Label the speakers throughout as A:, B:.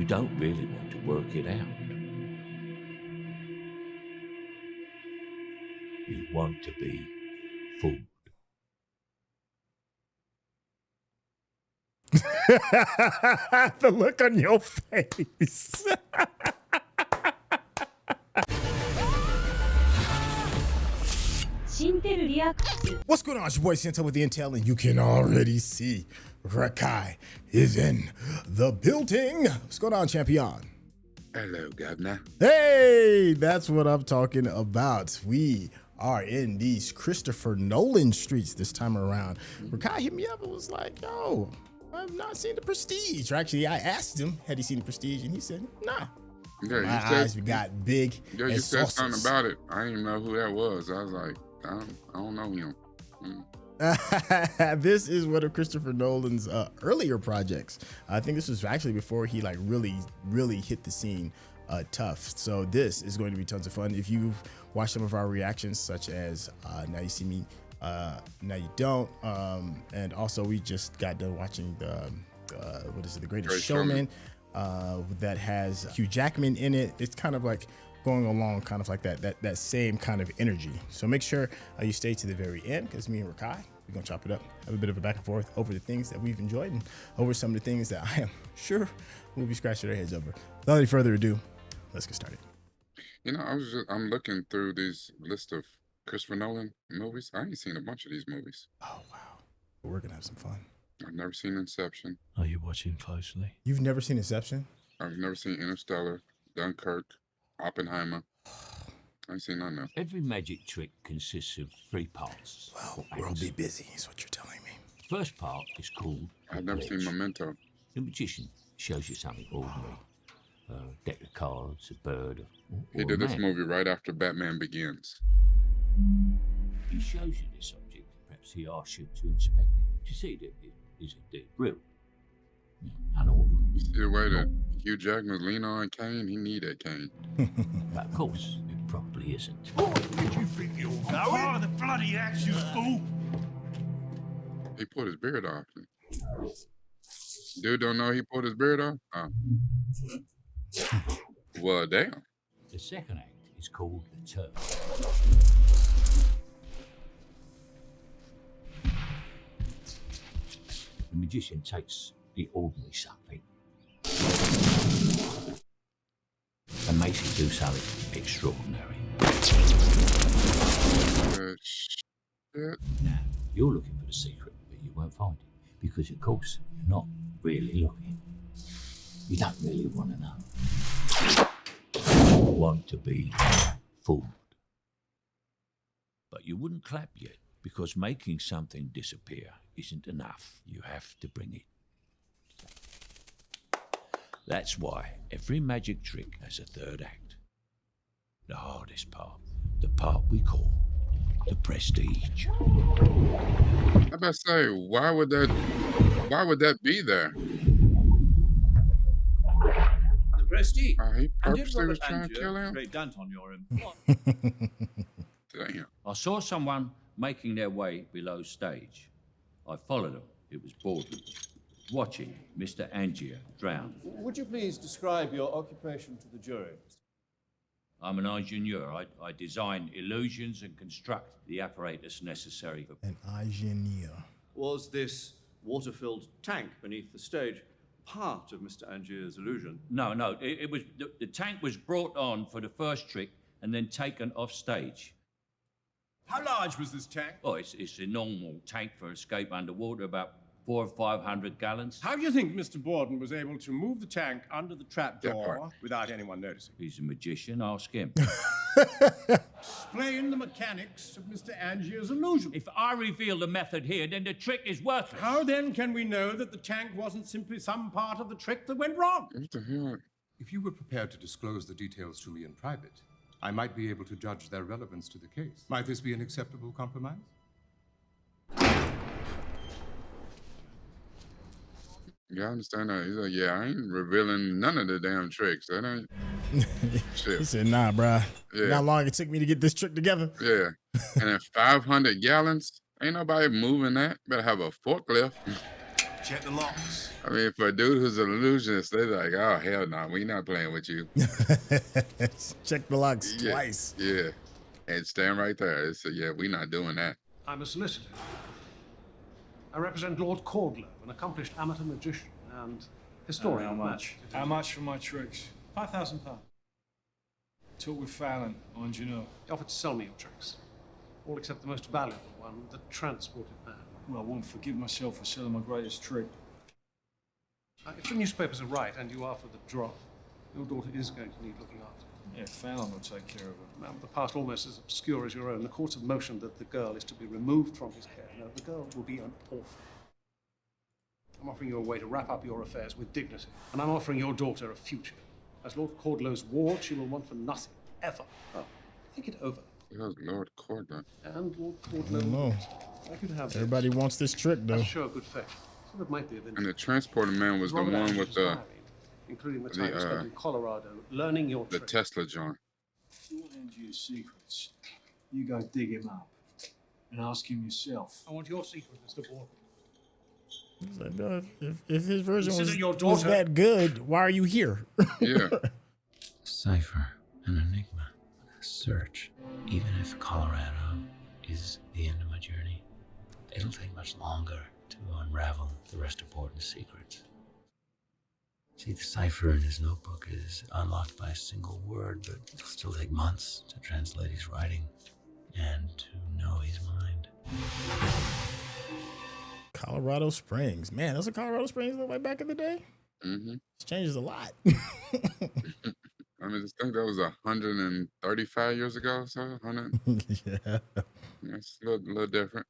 A: You don't really want to work it out. You want to be fooled.
B: The look on your face. What's going on? It's your boy Syntell with the Intel, and you can already see Rekkai is in the building. What's going on, champion?
C: Hello, governor.
B: Hey, that's what I'm talking about. We are in these Christopher Nolan streets this time around. Rekkai hit me up and was like, yo, I've not seen the Prestige. Or actually, I asked him, had he seen the Prestige? And he said, nah.
C: Yeah,
B: my eyes got big.
C: Yeah, you said something about it. I didn't even know who that was. I was like, I don't know him.
B: This is one of Christopher Nolan's earlier projects. I think this was actually before he like really hit the scene tough. So this is going to be tons of fun. If you've watched some of our reactions, such as Now You See Me, Now You Don't, and also we just got done watching the The Greatest Showman, that has Hugh Jackman in it. It's kind of like going along kind of like that same kind of energy. So make sure you stay to the very end, because me and Rekkai, we're gonna chop it up, have a bit of a back and forth over the things that we've enjoyed and over some of the things that I am sure we'll be scratching our heads over. Without any further ado, let's get started.
C: You know, I'm looking through this list of Christopher Nolan movies. I ain't seen a bunch of these movies.
B: Oh wow, we're gonna have some fun.
C: I've never seen Inception.
A: Are you watching closely?
B: You've never seen Inception?
C: I've never seen Interstellar, Dunkirk, Oppenheimer. I ain't seen none of them.
A: Every magic trick consists of 3 parts.
B: Well, we'll be busy, is what you're telling me.
A: The first part is called
C: I've never seen Memento.
A: The magician shows you something ordinary. A deck of cards, a bird, or
C: He
A: a
C: did this
A: man.
C: movie right after Batman Begins.
A: He shows you this object. Perhaps he asks you to inspect it to see that it is indeed real. Unordinary.
C: You see the way that Hugh Jackman was leaning on Caine? He need that Caine.
A: But of course, it probably isn't.
D: Did you think you're going? Oh, the bloody axe, you fool!
C: He put his beard off. Dude don't know he put his beard off? Oh. Well, damn.
A: The second act is called The Turn. The magician takes the ordinary something and makes it do something extraordinary.
C: Shit.
A: Now, you're looking for the secret, but you won't find it, because of course you're not really looking. You don't really want to know. You want to be fooled. But you wouldn't clap yet, because making something disappear isn't enough. You have to bring it. That's why every magic trick has a third act. The hardest part, the part we call the prestige.
C: I about to say, why would that be there?
D: The Prestige.
C: He
D: And did
C: purposely was
D: Robert
C: trying to kill
D: Angier
C: him?
D: great dent on your employment?
C: Damn.
A: I saw someone making their way below stage. I followed them. It was Borden, watching Mr. Angier drown.
E: Would you please describe your occupation to the jury?
A: I'm an Ingenieur. I design illusions and construct the apparatus necessary for...
B: An Agony.
E: Was this water-filled tank beneath the stage part of Mr. Angier's illusion?
A: No. It was the tank was brought on for the first trick and then taken off stage.
D: How large was this tank?
A: Oh, it's a normal tank for escape underwater, about 400 or 500 gallons.
D: How do you think Mr. Borden was able to move the tank under the
C: That
D: trapdoor
C: part.
D: without anyone noticing?
A: He's a magician. Ask him.
D: Explain the mechanics of Mr. Angier's illusion.
A: If I reveal the method here, then the trick is worthless.
D: How then can we know that the tank wasn't simply some part of the trick that went wrong?
C: What the hell?
F: If you were prepared to disclose the details to me in private, I might be able to judge their relevance to the case. Might this be an acceptable compromise?
C: You understand that? He's like, yeah, I ain't revealing none of the damn tricks. That ain't shit.
B: He said, nah, bruh.
C: Yeah.
B: Not long it took me to get this trick together.
C: Yeah. And then 500 gallons. Ain't nobody moving that. Better have a forklift.
G: Check the locks.
C: I mean, for a dude who's an illusionist, they're like, oh, hell no, we not playing with you.
B: Check the locks
C: Yeah,
B: twice.
C: yeah. And stand right there. It's yeah, we not doing that.
D: I'm a solicitor. I represent Lord Cordlow, an accomplished amateur magician and historian.
H: How much?
I: How much for my tricks?
H: £5,000.
I: Talk with Fallon, Angier.
D: He offered to sell me your tricks. All except the most valuable one, the transported man.
I: Well, I won't forgive myself for selling my greatest trick.
D: If the newspapers are right and you are for the drop, your daughter is going to need looking after.
I: Yeah, Fallon will take care of her.
D: Now, with the past almost as obscure as your own, the courts have motioned that the girl is to be removed from his care. No, the girl will be an orphan. I'm offering you a way to wrap up your affairs with dignity, and I'm offering your daughter a future. As Lord Cordlow's ward, she will want for nothing, ever. Oh, think it over.
C: It was Lord Cordlow.
D: And Lord Cordlow.
B: I don't know.
D: I could have
B: Everybody wants this trick, though.
D: That's sure good faith. So that might be of
C: And
D: interest.
C: the transporter man was the
D: Robert
C: one
D: Angier
C: with
D: is
C: the
D: married, including the time he spent in Colorado, learning your tricks.
C: Tesla joint.
I: If you want Angier's secrets, you go dig him up and ask him yourself.
D: I want your secret, Mr. Borden.
B: It's like, no, if his version
D: Consider your
B: was
D: daughter-
B: that good, why are you here?
C: Yeah.
A: Cipher, an enigma, a search. Even if Colorado is the end of my journey, it'll take much longer to unravel the rest of Borden's secrets. See, the cipher in his notebook is unlocked by a single word, but it'll still take months to translate his writing and to know his mind.
B: Colorado Springs. Man, that's what Colorado Springs looked like back in the day.
C: Mm-hmm.
B: It's changes a lot.
C: I mean, I think that was 135 years ago, so 100.
B: Yeah.
C: It's a little different.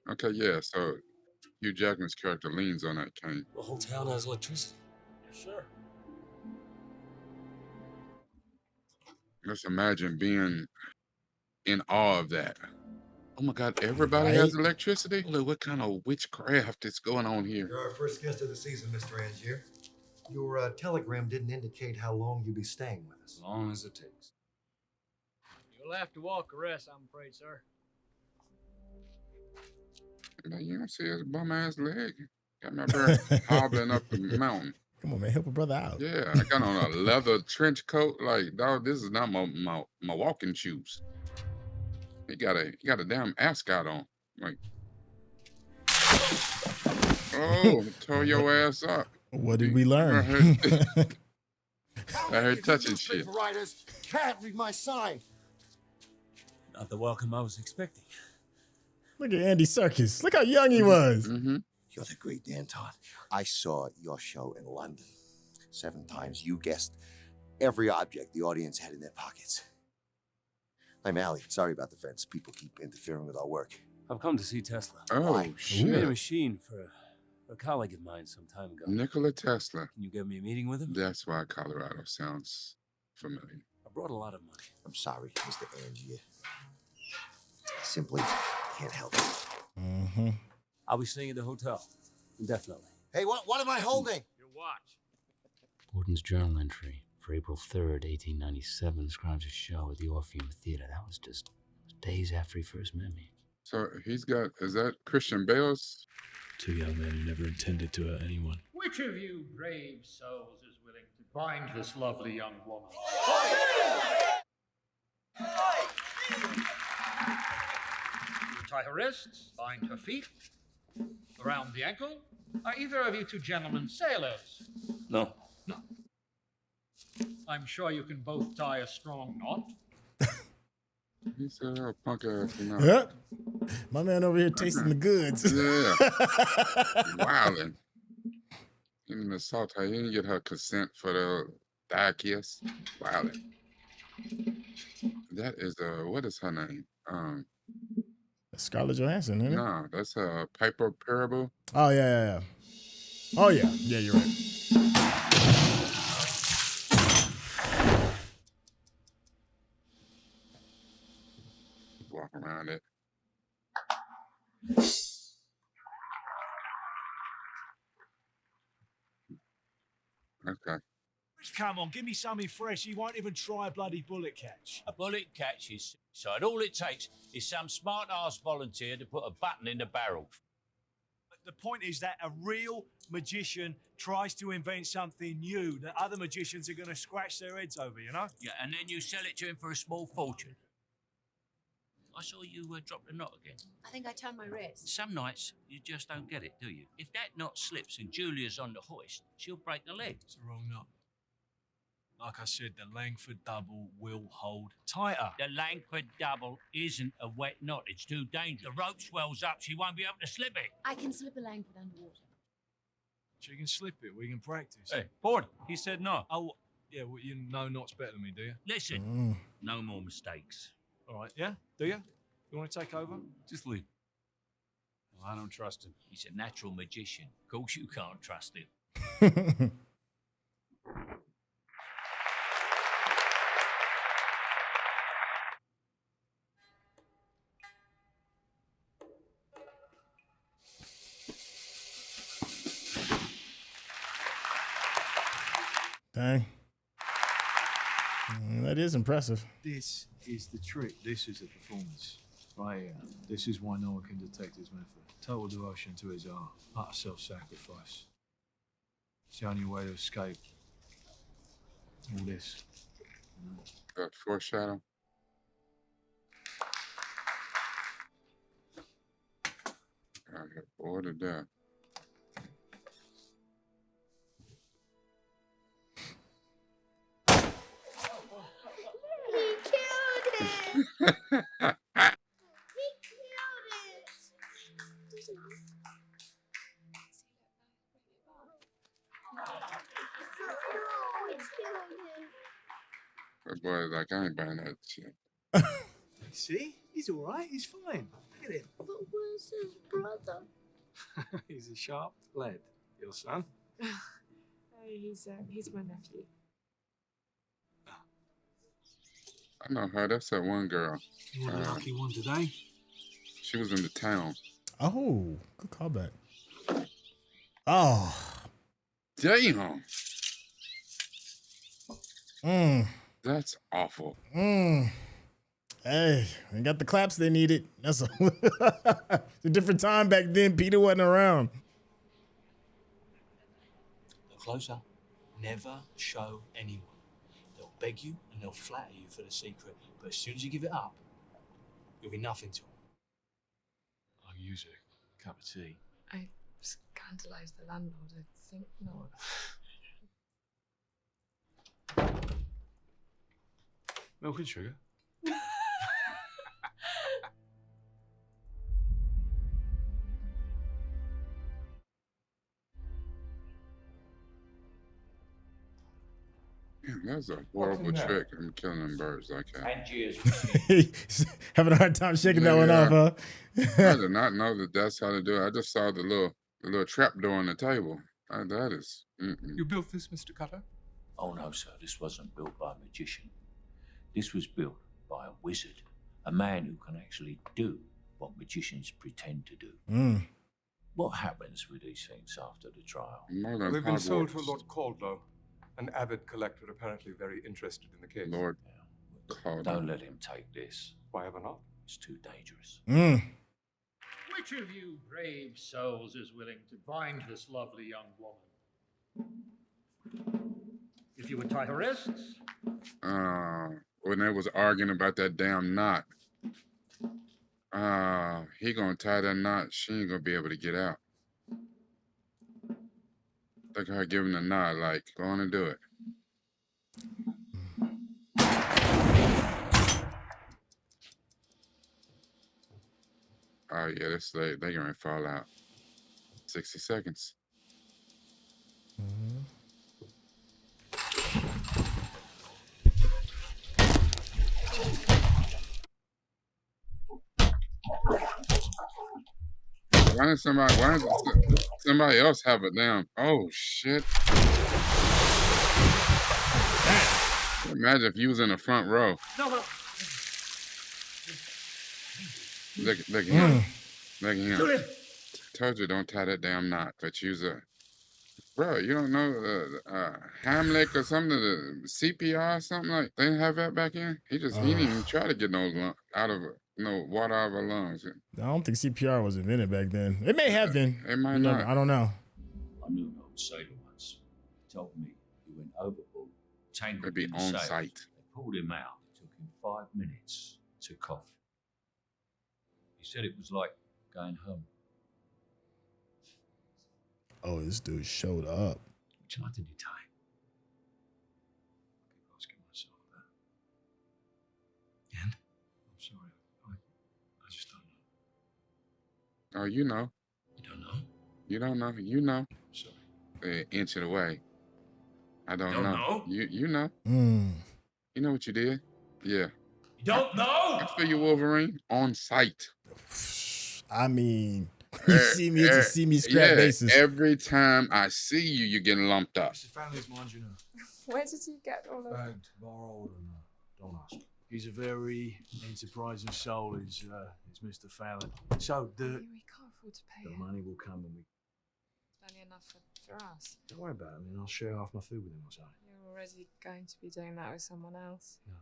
C: Okay, yeah, so Hugh Jackman's character leans on that Caine.
H: The whole town has electricity.
I: Sure.
C: Let's imagine being in awe of that. Oh my God, everybody has electricity? Look, what kind of witchcraft is going on here?
G: You're our first guest of the season, Mr. Angier. Your telegram didn't indicate how long you'll be staying with us.
H: As long as it takes.
J: You'll have to walk the rest, I'm afraid, sir.
C: Now, you don't see his bum ass leg. Got me up there hobbling up the mountain.
B: Come on, man, help a brother out.
C: Yeah, I got on a leather trench coat. Like, dog, this is not my walking shoes. He got a damn ascot on. Like, oh, tore your ass up.
B: What did we learn?
C: I heard touching shit.
G: Writers can't read my sign.
H: Not the welcome I was expecting.
B: Look at Andy Serkis. Look how young he was.
C: Mm-hmm.
G: You're the great Anton. I saw your show in London. 7 times you guessed every object the audience had in their pockets. I'm Allie. Sorry about the fence. People keep interfering with our work.
H: I've come to see Tesla.
C: Oh,
H: He made a
C: shit.
H: machine for a colleague of mine some time ago.
C: Nikola Tesla.
H: Can you give me a meeting with him?
C: That's why Colorado sounds familiar.
H: I brought a lot of money.
G: I'm sorry, Mr. Angier. I simply can't help it.
B: Mm-hmm.
H: I'll be staying at the hotel. Indefinitely.
G: Hey, what am I holding?
J: Your watch.
A: Borden's journal entry for April 3rd, 1897 describes a show at the Orpheum Theater. That was just days after he first met me.
C: So he's got, is that Christian Bale's?
I: 2 young men who never intended to hurt anyone.
J: Which of you brave souls is willing to bind this lovely young woman? You tie her wrists, bind her feet, around the ankle. Are either of you two gentlemen sailors?
H: No.
J: No. I'm sure you can both tie a strong knot.
C: He said, oh, punk ass. You know.
B: Yep. My man over here tasting the goods.
C: Yeah. Wildin'. Even assault her. He didn't get her consent for the thigh kiss. Wildin'. That is, what is her name?
B: Scarlett Johansson, isn't it?
C: No, that's Piper Parable.
B: Oh, yeah. Oh, yeah. Yeah, you're right.
C: Walk around it. Okay.
I: Come on, give me something fresh. You won't even try a bloody bullet catch.
K: A bullet catches, so all it takes is some smart-ass volunteer to put a button in the barrel.
I: The point is that a real magician tries to invent something new that other magicians are going to scratch their heads over, you know?
K: Yeah, and then you sell it to him for a small fortune. I saw you drop the knot again.
L: I think I turned my wrist.
K: Some nights, you just don't get it, do you? If that knot slips and Julia's on the hoist, she'll break the leg.
I: It's the wrong knot. Like I said, the Langford double will hold tighter.
K: The Langford double isn't a wet knot. It's too dangerous. The rope swells up. She won't be able to slip it.
L: I can slip a Langford underwater.
I: She can slip it. We can practice.
H: Hey, Borden, he said no.
I: Oh, yeah, well, you know knots better than me, do you?
K: Listen, no more mistakes.
I: All right, yeah? Do you? You want to take over?
H: Just leave.
I: Well, I don't trust him.
K: He's a natural magician. Of course you can't trust him.
B: Dang. That is impressive.
I: This is the trick. This is a performance. Right here. This is why no one can detect his method. Total devotion to his art. Utter self-sacrifice. It's the only way to escape all this.
C: Got foreshadow. I got bored of that.
L: He killed it! He killed it! No, it's killed him.
C: That boy's like, I ain't buying that shit.
I: See? He's all right. He's fine. Look at him.
L: But where's his brother?
I: He's a sharp lead, your son.
M: He's my nephew.
C: I know her. That's that one girl.
I: You want a lucky one today?
C: She was in the town.
B: Oh, good callback. Oh.
C: Damn.
B: Mm.
C: That's awful.
B: Mm. Hey, they got the claps they needed. That's a, it's a different time back then. Peter wasn't around.
I: Look closer. Never show anyone. They'll beg you and they'll flatter you for the secret. But as soon as you give it up, you'll be nothing to them. I'll use a cup of tea.
M: I scandalise the landlord, I think not.
I: Milk and sugar.
C: Damn, that's a horrible trick. I'm killing them birds like that.
K: Angier's
B: Having a hard time shaking that one off, huh?
C: I did not know that that's how to do it. I just saw the little trap door on the table. That is.
F: You built this, Mr. Cutter?
K: Oh, no, sir. This wasn't built by a magician. This was built by a wizard. A man who can actually do what magicians pretend to do. What happens with these things after the trial?
F: They've been sold to Lord Caldwell, an avid collector apparently very interested in the case.
C: Lord Caldwell.
K: Don't let him take this.
F: Why ever not?
K: It's too dangerous.
J: Which of you brave souls is willing to bind this lovely young woman? If you would tie her wrists.
C: When they was arguing about that damn knot. He gonna tie that knot. She ain't gonna be able to get out. Look at her giving the nod, like, go on and do it. Oh yeah, they're gonna fall out. 60 seconds. Why does somebody else have a damn? Oh shit! Imagine if you was in the front row.
J: No.
C: Look at him. Look at him. Told you don't tie that damn knot. But you's bro. You don't know Hamlet or something, the CPR or something like. They didn't have that back in. He didn't even try to get those out of No, water out of our lungs.
B: I don't think CPR was invented back then. It may have been.
C: It might
B: You know,
C: not.
B: I don't know.
K: I knew an old sailor once. He told me he went overboard, tangled
C: It'd be
K: in the
C: on
K: sails.
C: site.
K: They pulled him out. It took him 5 minutes to cough. He said it was like going home.
B: Oh, this dude showed up.
K: Which knot did you tie? I keep asking myself that. And? I'm sorry. I just don't know.
C: Oh, you know.
K: You don't know?
C: You don't know. You know.
K: Sorry.
C: An inch away. I don't
K: Don't
C: know.
K: know?
C: You know.
B: Mm.
C: You know what you did? Yeah.
K: You don't know?
C: I feel you, Wolverine, on site.
B: I mean, you see me, it's a see me scrap
C: Yeah,
B: basis.
C: every time I see you, you're getting lumped up.
I: It's the family's mind, you know.
M: Where did you get all of that?
I: Bagged, borrowed, and don't ask. He's a very enterprising soul. He's Mr. Fallon. So
M: We can't afford to pay
I: the
M: him.
I: money will come when we.
M: It's only enough for us.
I: Don't worry about it. I mean, I'll share half my food with him or something.
M: You're already going to be doing that with someone else.
I: No,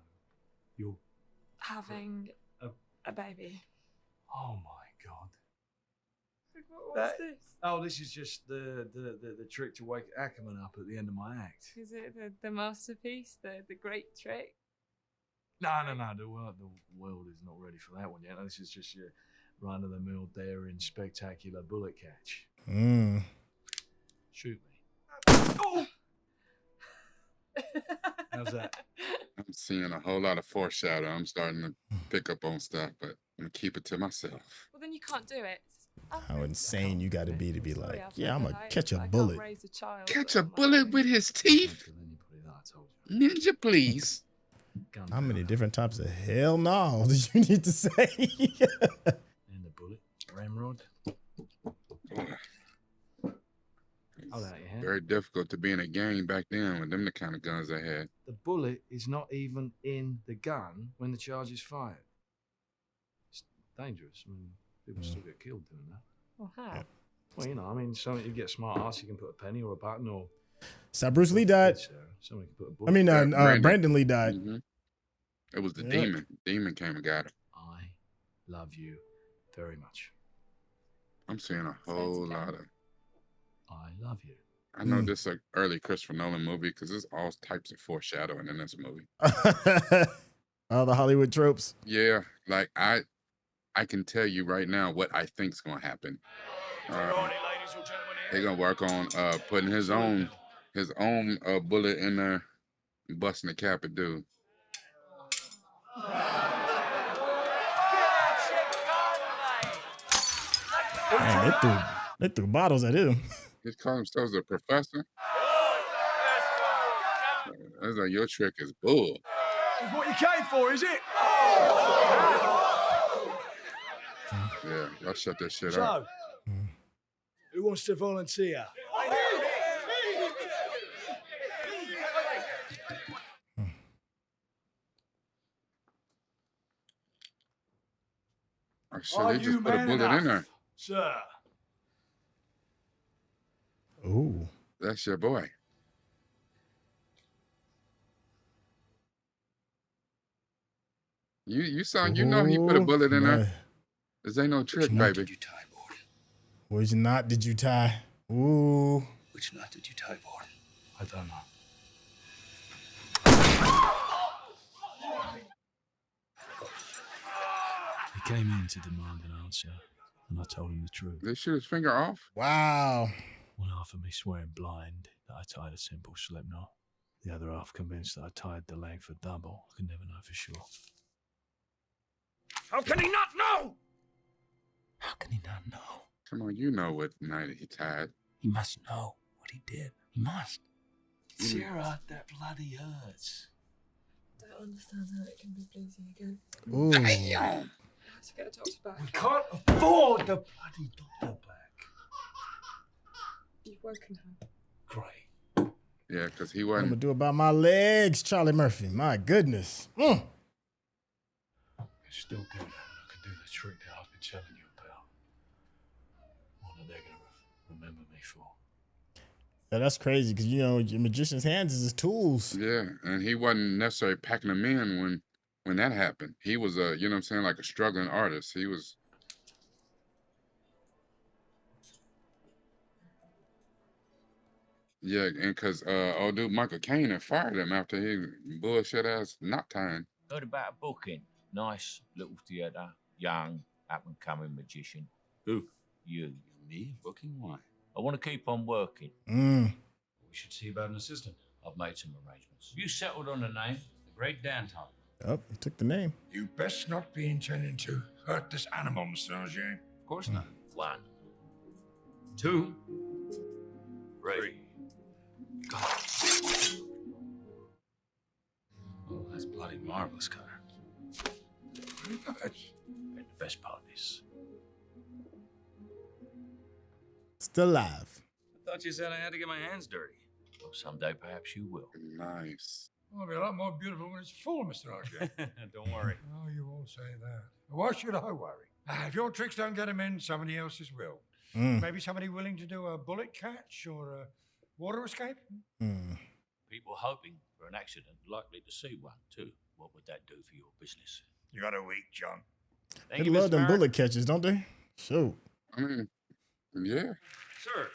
I: you're.
M: Having a baby.
I: Oh my God.
M: What's this?
I: Oh, this is just the trick to wake Ackerman up at the end of my act.
M: Is it the masterpiece, the great trick?
I: No. The world is not ready for that one yet. This is just your run-of-the-mill, daring, spectacular bullet catch.
B: Mm.
I: Shoot me. Oh! How's that?
C: I'm seeing a whole lot of foreshadowing. I'm starting to pick up on stuff, but I'm gonna keep it to myself.
M: Well, then you can't do it.
B: How insane you got to be like,
M: Alfred,
B: yeah, I'm
M: but
B: gonna catch a
M: I can't
B: bullet.
M: raise a child
C: Catch
M: on
C: a
M: my
C: bullet
M: own.
C: with his teeth? Ninja, please.
B: How many different types of hell no do you need to say?
I: And the bullet, ramrod. Hold out your hand.
C: Very difficult to be in a gang back then with them the kind of guns they had.
I: The bullet is not even in the gun when the charge is fired. It's dangerous. I mean, people still get killed doing that.
M: Well, how?
I: Well, you know, I mean, something you get smart ass, you can put a penny or a button or.
B: So Bruce Lee died.
I: Someone can put a bullet.
B: I mean, Brandon Lee died.
C: Mm-hmm. It was the
B: Yeah.
C: demon. Demon came and got it.
I: I love you very much.
C: I'm seeing a whole lot of.
I: I love you.
C: I know this is an early Christopher Nolan movie because there's all types of foreshadowing in this movie.
B: All the Hollywood tropes.
C: Yeah, like I can tell you right now what I think's gonna happen. They're gonna work on putting his own bullet in there, and busting the cap and dude.
B: Man, they threw bottles at him.
C: He called themselves a professor. That's like your trick is bull.
I: That's what you came for, is it?
C: Yeah, y'all shut that shit
I: So,
C: up.
I: who wants to volunteer?
C: Oh shit, they just put a bullet in there.
I: Sir.
B: Ooh.
C: That's your boy. You saw, you know he put a bullet in there. This ain't no trick, baby.
B: Which knot did you tie? Ooh.
K: Which knot did you tie, Borden?
I: I don't know. He came in to demand an answer, and I told him the truth.
C: They shoot his finger off?
B: Wow.
I: One half of me swearing blind that I tied a simple slip knot. The other half convinced that I tied the Langford double. I could never know for sure.
J: How can he not know?
A: How can he not know?
C: Come on, you know what night he tied.
A: He must know what he did. He must.
I: Sarah, that bloody hurts.
M: I don't understand how it can be bleeding again.
B: Ooh.
M: I have to get a doctor back.
I: We can't afford the bloody doctor back.
M: You've woken her.
I: Great.
C: Yeah, because he
B: What I'm
C: wasn't.
B: gonna do about my legs, Charlie Murphy. My goodness.
I: It's still good. I can do the trick that I've been telling you about. One that they're gonna remember me for.
B: Yeah, that's crazy because you know your magician's hands is his tools.
C: Yeah, and he wasn't necessarily packing them in when when that happened. He was a, you know what I'm saying, like a struggling artist. He was. Yeah, and because old dude Michael Caine had fired him after he bullshit ass knock time.
K: Heard about a booking. Nice little theatre. Young, up-and-coming magician.
N: Who?
K: You.
N: Me? Booking? Why?
K: I want to keep on working.
N: We should see about an assistant.
K: I've made some arrangements. You settled on a name?
N: The Great Danton.
B: Oh, he took the name.
O: You best not be intending to hurt this animal, Mr. Angier.
N: Of course not.
K: 1,
N: 2,
K: 3.
N: Oh, that's bloody marvelous, Connor.
O: Very good.
K: And the best part is,
B: Still alive.
N: I thought you said I had to get my hands dirty.
K: well, someday perhaps you will.
C: Nice.
O: Well, it'll be a lot more beautiful when it's full, Mr. Angier.
N: Don't worry.
O: Oh, you all say that. Why should I worry? If your tricks don't get him in, somebody else's will. Maybe somebody willing to do a bullet catch or a water escape?
K: People hoping for an accident, likely to see one too. What would that do for your business?
O: You got a week, John.
B: They love them bullet catches, don't they? Sure.
C: I mean, yeah.
N: Sir,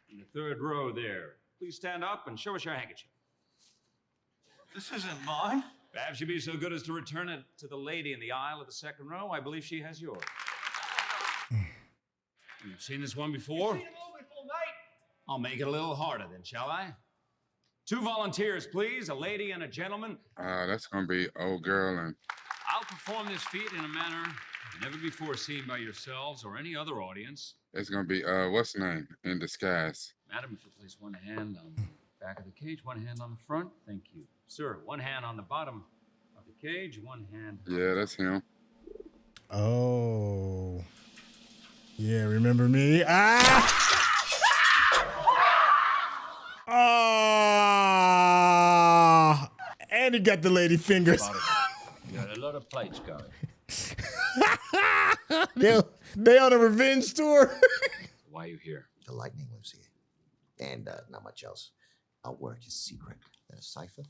N: in the third row there, please stand up and show us your handkerchief.
I: This isn't mine.
N: Perhaps you'd be so good as to return it to the lady in the aisle of the second row. I believe she has yours. You've seen this one before? I'll make it a little harder then, shall I? 2 volunteers, please. A lady and a gentleman.
C: That's gonna be old girl and.
N: I'll perform this feat in a manner never before seen by yourselves or any other audience.
C: It's gonna be what's the name in disguise.
N: Madam, if you place one hand on the back of the cage, one hand on the front. Thank you. Sir, one hand on the bottom of the cage, one hand.
C: Yeah, that's him.
B: Oh. Yeah, remember me? And he got the lady fingers.
K: You got a lot of plates going.
B: They on a revenge tour.
N: Why are you here?
G: The lightning lives here. And not much else. Our work is secret. Then a cipher.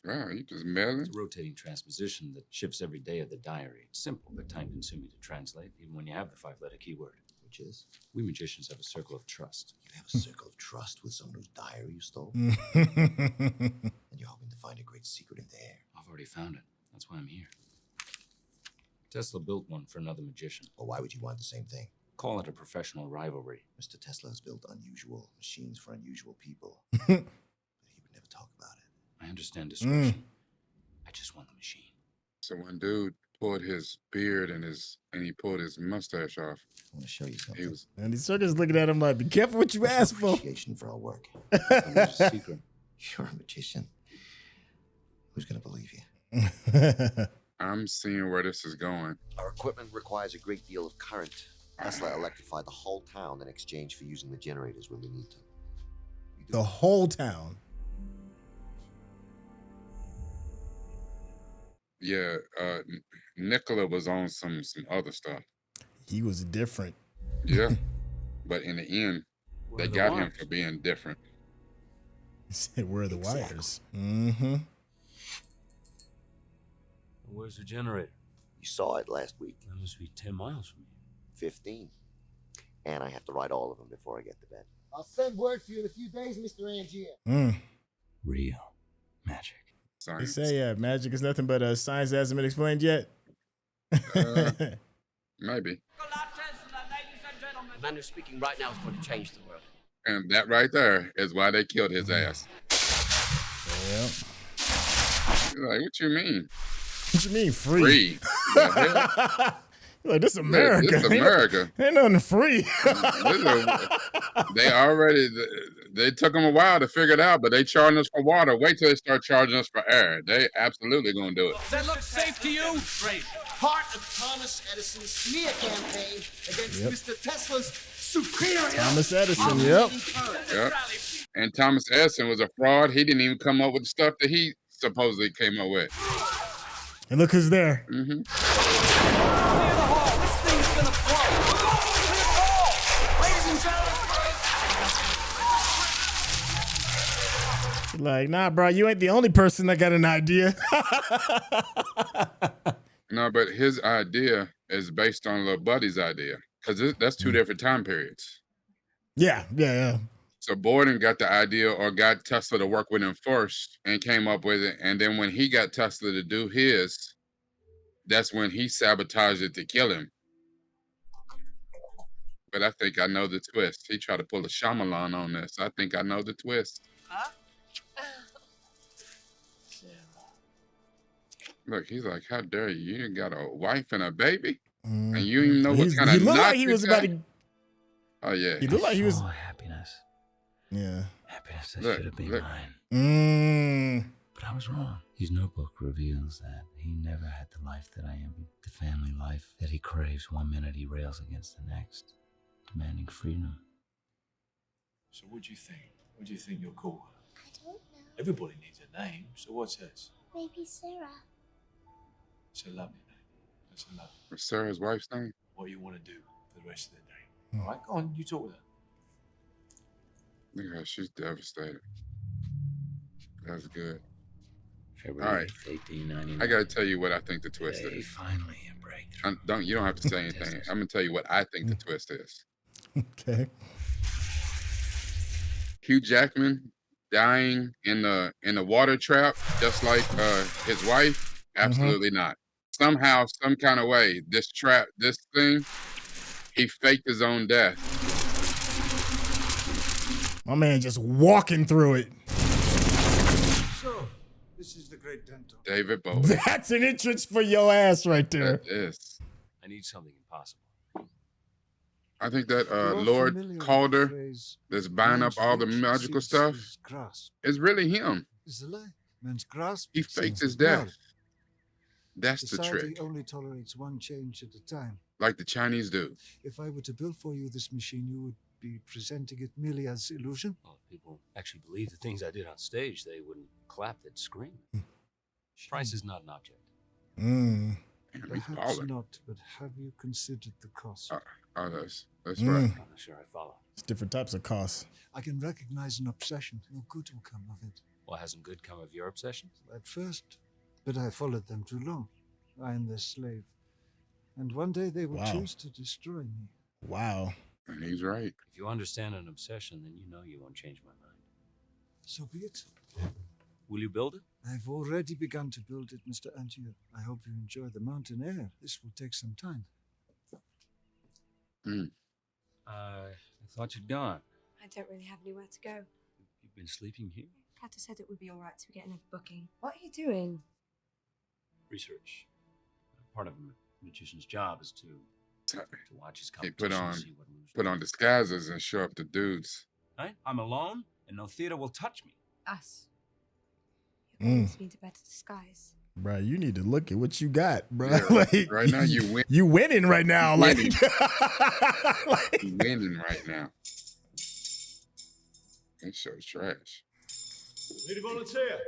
C: Wow, you just meddling.
N: It's a rotating transposition that shifts every day of the diary. It's simple, but time-consuming to translate, even when you have the 5-letter keyword.
G: Which is?
N: We magicians have a circle of trust.
G: You have a circle of trust with someone whose diary you stole? And you're hoping to find a great secret in there.
N: I've already found it. That's why I'm here. Tesla built one for another magician.
G: Well, why would you want the same thing?
N: Call it a professional rivalry.
G: Mr. Tesla has built unusual machines for unusual people. But he would never talk about it.
N: I understand discretion. I just want the machine.
C: So when dude pulled his beard and he pulled his mustache off.
G: I want to show you something.
C: He was.
B: And the circus looking at him like, be careful what you ask for.
G: Appreciation for our work.
N: What's the secret?
G: You're a magician. Who's going to believe you?
C: I'm seeing where this is going.
G: Our equipment requires a great deal of current. Tesla electrified the whole town in exchange for using the generators when we need to.
B: The whole town.
C: Yeah, Nicola was on some other stuff.
B: He was different.
C: Yeah, but in the end, they
N: the
C: got him
N: wires?
C: for being different.
B: He said, where are the wires?
H: Where's the generator?
G: You saw it last week.
H: That must be 10 miles from you.
G: 15. And I have to write all of them before I get to bed.
P: I'll send word for you in a few days, Mr. Angier.
N: Real magic.
B: They
C: Science.
B: say, magic is nothing but science that hasn't been explained yet.
C: Maybe.
Q: The man who's speaking right now is going to change the world.
C: And that right there is why they killed his ass.
B: Yep.
C: You're like, what you mean?
B: What you mean free?
C: The hell?
B: Like, this America.
C: This America.
B: Ain't nothing free.
C: They took them a while to figure it out, but they charging us for water. Wait till they start charging us for air. They absolutely gonna do it.
Q: Does that look safe to you?
P: Great. Part of Thomas Edison's smear campaign against Mr. Tesla's superior.
B: Thomas Edison, yep.
C: And Thomas Edison was a fraud. He didn't even come up with the stuff that he supposedly came up with.
B: And look who's there. Like, nah, bro, you ain't the only person that got an idea.
C: No, but his idea is based on Lil Buddy's idea because that's two different time periods.
B: Yeah.
C: So Borden got the idea or got Tesla to work with him first and came up with it. And then when he got Tesla to do his, that's when he sabotaged it to kill him. But I think I know the twist. He tried to pull a Shyamalan on this. I think I know the twist.
Q: Huh?
C: Look, he's like, how dare you? You got a wife and a baby? And you even know what kind
B: he
C: of
B: looked
C: knock
B: like he was about to.
C: Oh, yeah.
B: He looked like he was.
A: Happiness.
B: Yeah.
A: Happiness that should have been mine. But I was wrong. His notebook reveals that he never had the life that I envied, the family life that he craves. One minute he rails against the next, demanding freedom.
I: So what do you think? What do you think you'll call her?
L: I don't know.
I: Everybody needs a name, so what's hers?
L: Maybe Sarah.
I: It's a lovely name. It's a lovely.
C: What's Sarah's wife's name?
I: What do you want to do for the rest of the day? All right, go on, you talk with her.
C: Yeah, she's devastated. That's good.
A: February
C: All right.
A: 1899.
C: I got to tell you what I think the twist
A: Today,
C: is.
A: finally a breakthrough.
C: You don't have to say anything. I'm going to tell you what I think the twist is.
B: Okay.
C: Hugh Jackman dying in the water trap, just like his wife? Absolutely not. Somehow, some kind of way, this thing, he faked his own death.
B: My man just walking through it.
O: So, this is the great dental.
C: David Bowie.
B: That's an entrance for your ass right there.
C: That is.
H: I need something impossible.
C: I think that
O: You're
C: Lord
O: familiar with the
C: Calder
O: phrase,
C: that's buying up all the
O: "Man's
C: magical
O: sees
C: stuff
O: his grasp."
C: is really him.
O: It's a lie. Man's grasp.
C: He
O: sees
C: faked his
O: the blood.
C: death. That's the
O: Society
C: trick.
O: only tolerates one change at a time.
C: Like the Chinese do.
O: If I were to build for you this machine, you would be presenting it merely as illusion.
H: Well, if people actually believe the things I did on stage, they wouldn't clap, they'd scream. Price is not an object.
O: Perhaps not, but have you considered the cost?
C: That's right.
H: I'm not sure I follow.
B: It's different types of costs.
O: I can recognize an obsession. No good will come of it.
H: Well, hasn't good come of your obsessions?
O: At first, but I followed them too long. I am their slave. And one day they will choose to destroy me.
B: Wow.
C: And he's right.
H: If you understand an obsession, then you know you won't change my mind.
O: So be it.
H: Will you build it?
O: I've already begun to build it, Mr. Angier. I hope you enjoy the mountain air. This will take some time.
H: I thought you'd gone.
M: I don't really have anywhere to go.
H: You've been sleeping here?
M: Carter said it would be all right to get another booking. What are you doing?
H: Research. Part of a magician's job is to watch his
C: He
H: competition. See what moves.
C: put on disguises and show up to dudes.
H: Right? I'm alone, and no theater will touch me.
M: Us. Your parents need a better disguise.
B: Bro, you need to look at what you got, bro.
C: Yeah,
B: like,
C: right now you win.
B: You winning right now.
C: You
B: Like,
C: winning. You winning right now. This show's trash.
N: Need a volunteer?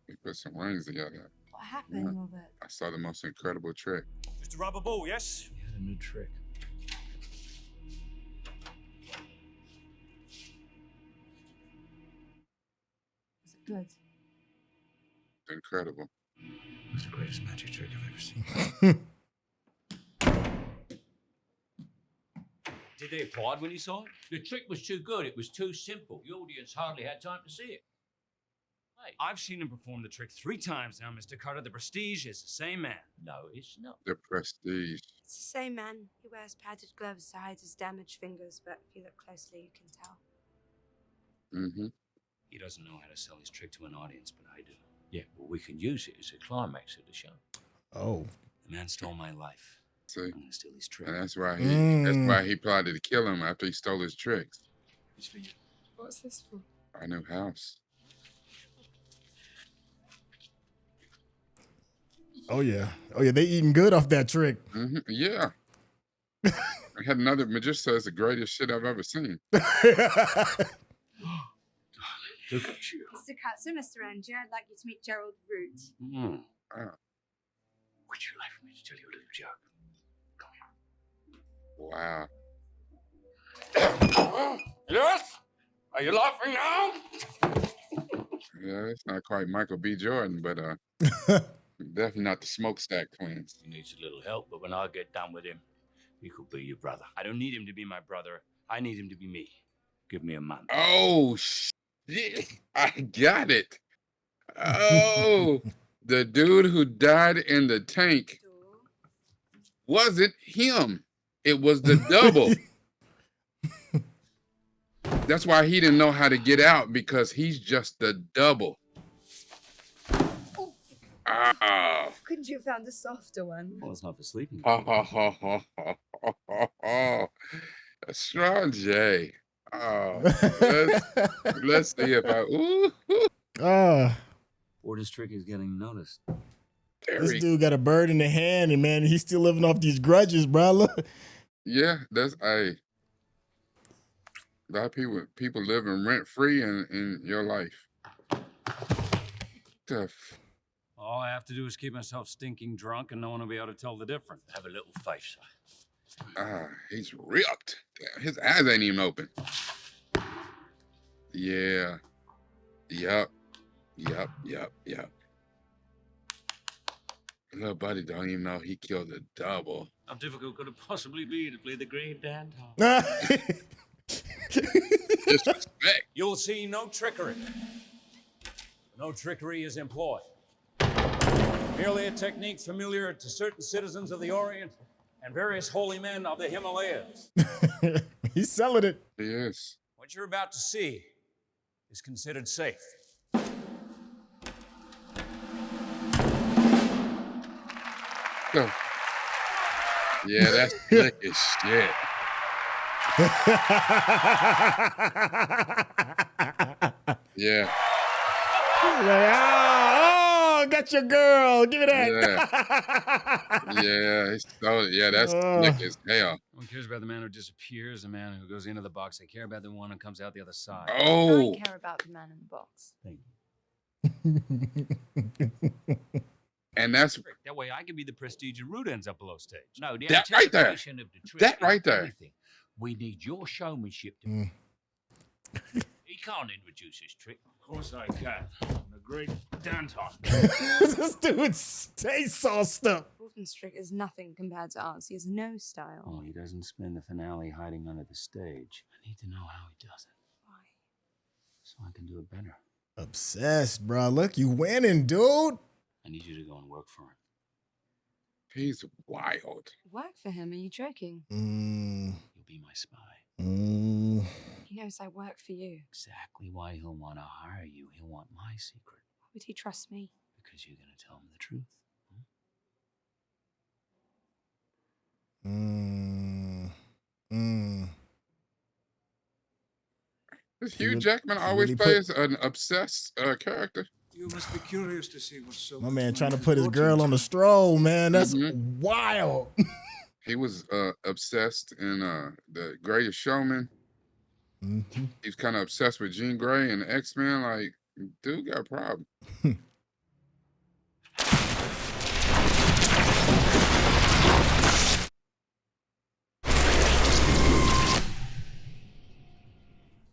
C: We put some rings together.
M: What happened, Robert?
C: I saw the most incredible trick.
N: Just a rubber ball, yes?
H: We had a new trick.
M: Was it good?
C: Incredible.
A: It was the greatest magic trick I've ever seen.
K: Did they applaud when you saw it? The trick was too good. It was too simple. The audience hardly had time to see it.
N: I've seen him perform the trick 3 times now, Mr. Carter. The Prestige is the same man.
K: No, it's not.
C: The Prestige.
M: It's the same man. He wears padded gloves to hide his damaged fingers, but if you look closely, you can tell.
C: Mm-hmm.
H: He doesn't know how to sell his trick to an audience, but I do.
K: Yeah, well, we can use it as a climax of the show.
B: Oh.
H: The man stole my life.
C: See?
H: I'm gonna steal his trick.
C: And that's why he plotted to kill him after he stole his tricks.
H: It's for you.
M: What's this for?
C: Our new house.
B: oh yeah, they eating good off that trick.
C: Mm-hmm. Yeah. I had another magician say it's the greatest shit I've ever seen.
H: Look at you.
R: Mr. Katsu, Mr. Angier, I'd like you to meet Gerald Root.
H: Mm. Would you like for me to tell you a little joke?
C: Wow.
N: Yes? Are you laughing now?
C: Yeah, it's not quite Michael B. Jordan, but definitely not the Smokestack Twins.
K: He needs a little help, but when I get done with him, he could be your brother.
N: I don't need him to be my brother. I need him to be me.
K: Give me a month.
C: Oh shit! I got it. Oh, the dude who died in the tank wasn't him. It was the double. That's why he didn't know how to get out, because he's just the double. Ah.
M: Couldn't you have found a softer one?
N: Well, it's not for sleeping.
C: Strong J. Oh, let's see if I.
N: Borden's trick is getting noticed.
B: This dude got a bird in the hand, and man, he's still living off these grudges, bro. Look.
C: Yeah, that's a lot of people living rent free in your life.
N: All I have to do is keep myself stinking drunk, and no one will be able to tell the difference.
K: Have a little faith, sir.
C: He's ripped. Damn, his eyes ain't even open. Yeah. Yep. Little buddy don't even know he killed a double.
K: How difficult could it possibly be to play the great Danton?
C: Disrespect.
N: You'll see no trickery. No trickery is employed. Merely a technique familiar to certain citizens of the Orient and various holy men of the Himalayas.
B: He's selling it.
C: He is.
N: What you're about to see is considered safe.
C: Oh. Yeah, that's slick as shit. Yeah.
B: Oh, got your girl. Give me that.
C: Yeah, that's slick as hell.
N: No one cares about the man who disappears, the man who goes into the box. They care about the one who comes out the other side.
C: Oh.
M: I care about the man in the box.
N: Thank
C: you. And that's
N: that way I can be the prestige and Root ends up below stage.
K: No, the
C: that right there.
K: anticipation of the trick
C: That
K: is
C: right there.
K: everything. We need your showmanship to. He can't introduce his trick.
N: Of course I can. I'm a great Danton.
B: This dude stays sauced up.
M: Borden's trick is nothing compared to ours. He has no style.
N: Oh, he doesn't spend the finale hiding under the stage. I need to know how he does it.
M: Why?
N: So I can do it better.
B: Obsessed, bro. Look, you winning, dude.
N: I need you to go and work for him.
C: He's wild.
M: Work for him? Are you joking?
N: You'll be my spy.
M: He knows I work for you.
N: Exactly why he'll want to hire you. He'll want my secret.
M: Why would he trust me?
N: Because you're going to tell him the truth.
C: Does Hugh Jackman always plays an obsessed character?
I: You must be curious to see what's so.
B: My man trying to put his girl on the stroll, man. That's wild.
C: He was obsessed in The Greatest Showman. He's kind of obsessed with Jean Grey and X-Men. Like, dude got a problem.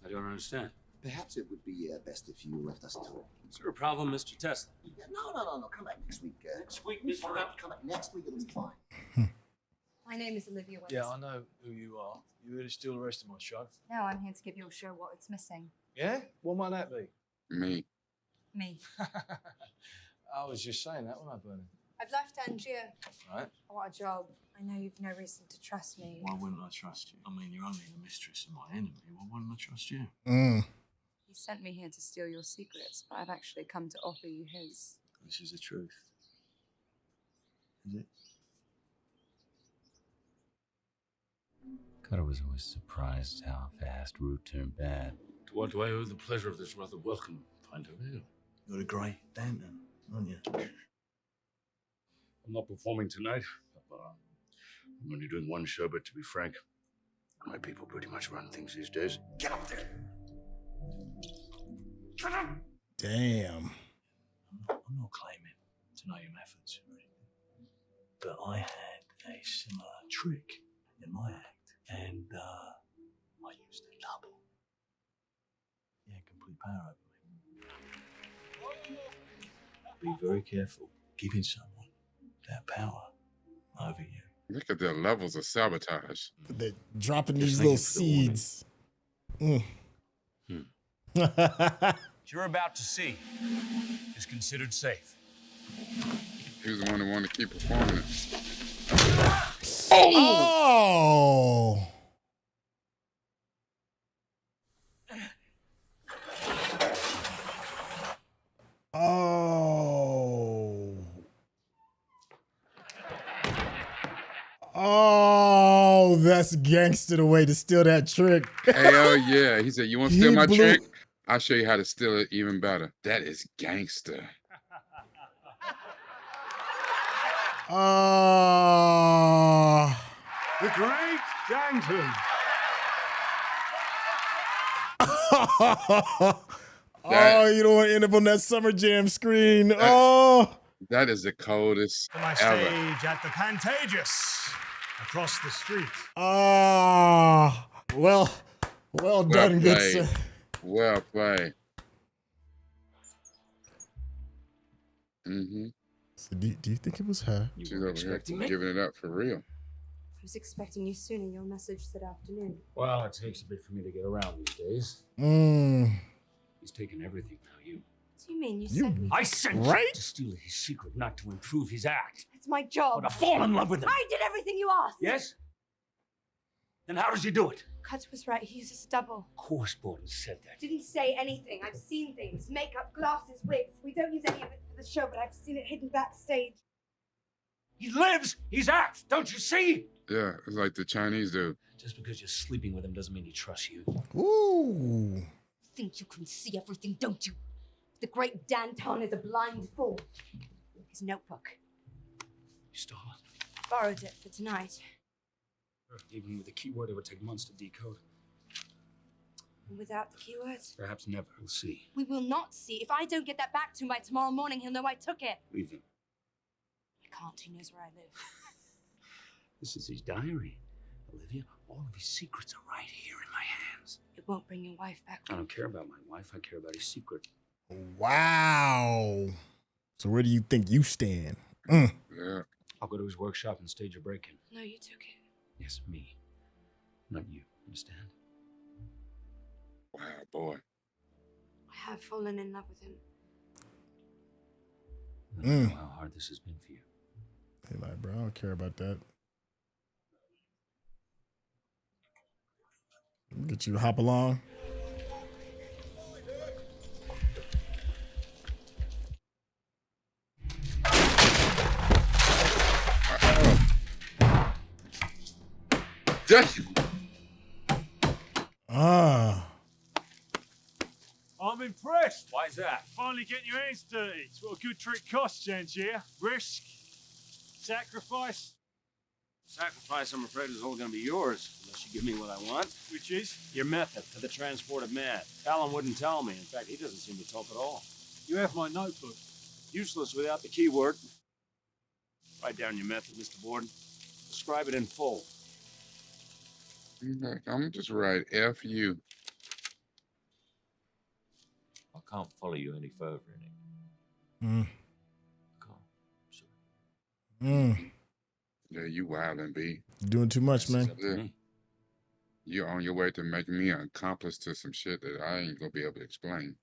N: I don't understand.
G: Perhaps it would be best if you left us to it.
N: Is there a problem, Mr. Tesla?
G: No. Come back next week.
N: Next week,
G: Mr. Come back next week. It'll be fine.
R: My name is Olivia Wenscombe.
I: Yeah, I know who you are. You here to steal the rest of my show?
R: No, I'm here to give your show what it's missing.
I: Yeah? What might that be?
C: Me.
R: Me.
I: I was just saying that, wasn't I, Bernie?
R: I've left Angier.
I: Right.
R: I want a job. I know you've no reason to trust me.
I: Why wouldn't I trust you? I mean, you're only the mistress of my enemy. Why wouldn't I trust you?
M: He sent me here to steal your secrets, but I've actually come to offer you his.
I: This is the truth. Is it?
A: Cutter was always surprised how fast Root turned bad.
K: To what do I owe the pleasure of this rather welcome pint of ale?
I: You're a great Danton, aren't you?
K: I'm not performing tonight. I'm only doing one show, but to be frank, my people pretty much run things these days. Get up there! Shut up!
B: Damn.
I: I'm not claiming to know your methods or anything, but I had a similar trick in my act, and I used a double. Yeah, complete power over me.
H: Be very careful giving someone that power over you.
C: Look at the levels of sabotage.
B: They're dropping
H: Just
B: these
H: thank
B: little
H: you for the warning.
B: seeds. Mm.
N: What you're about to see is considered safe.
C: He was the one that wanted to keep performing it.
B: Oh! Oh. Oh, that's gangster the way to steal that trick.
C: Hell yeah. He said, you want to steal
B: He
C: my
B: blew-
C: trick? I'll show you how to steal it even better. That is gangster.
O: The great Danton.
B: Oh, you don't want to end up on that Summer Jam screen. Oh.
C: That is the coldest
O: To my
C: ever.
O: stage at the Pantages across the street.
B: Ah. Well done, good
C: played.
B: sir.
C: Well played. Mm-hmm.
B: So do you think it was her?
C: She's over here giving it up for real.
M: I was expecting you sooner. Your message said afternoon.
H: Well, it takes a bit for me to get around these days.
B: Mm.
H: He's taken everything now, you.
M: What do you mean? You sent me.
H: I sent
B: right?
H: you to steal his secret, not to improve his act.
M: It's my job.
H: Or to fall in love with him.
M: I did everything you asked.
H: Yes? Then how does he do it?
M: Cut was right. He uses a double.
H: Of course Borden said that.
M: Didn't say anything. I've seen things. Makeup, glasses, wigs. We don't use any of it for the show, but I've seen it hidden backstage.
H: He lives his act, don't you see?
C: Yeah, it's like the Chinese do.
H: Just because you're sleeping with him doesn't mean he trusts you.
B: Ooh.
M: Think you can see everything, don't you? The great Danton is a blind fool. His notebook.
H: You stole it.
M: Borrowed it for tonight.
H: Even with the keyword, it would take months to decode.
M: And without the keywords,
H: Perhaps never. We'll see.
M: we will not see. If I don't get that back to him by tomorrow morning, he'll know I took it.
H: Leave him.
M: I can't. He knows where I live.
H: This is his diary. Olivia, all of his secrets are right here in my hands.
M: It won't bring your wife back.
H: I don't care about my wife. I care about his secret.
B: Wow. So where do you think you stand? Mm.
C: Yeah.
H: I'll go to his workshop and stage a break-in.
M: No, you took it.
H: Yes, me. Not you. Understand?
C: Wow, boy.
M: I have fallen in love with him.
H: I don't know how hard this has been for you.
B: Hey, like, bro, I don't care about that. Get you to hop along.
O: I'm impressed.
N: Why is that?
O: Finally getting your hands dirty. It's what a good trick costs, Angier. Risk, sacrifice.
N: Sacrifice, I'm afraid, is all going to be yours, unless you give me what I want.
O: Which is?
N: Your method for the transport of man. Alan wouldn't tell me. In fact, he doesn't seem to talk at all.
O: You have my notebook.
N: Useless without the keyword. Write down your method, Mr. Borden. Describe it in full.
C: I'm gonna just write F-U.
K: I can't follow you any further in it.
B: Mm.
K: I can't.
B: Mm.
C: Yeah, you wildin', B.
B: You're doing too much, man.
C: Yeah. You're on your way to making me an accomplice to some shit that I ain't gonna be able to explain.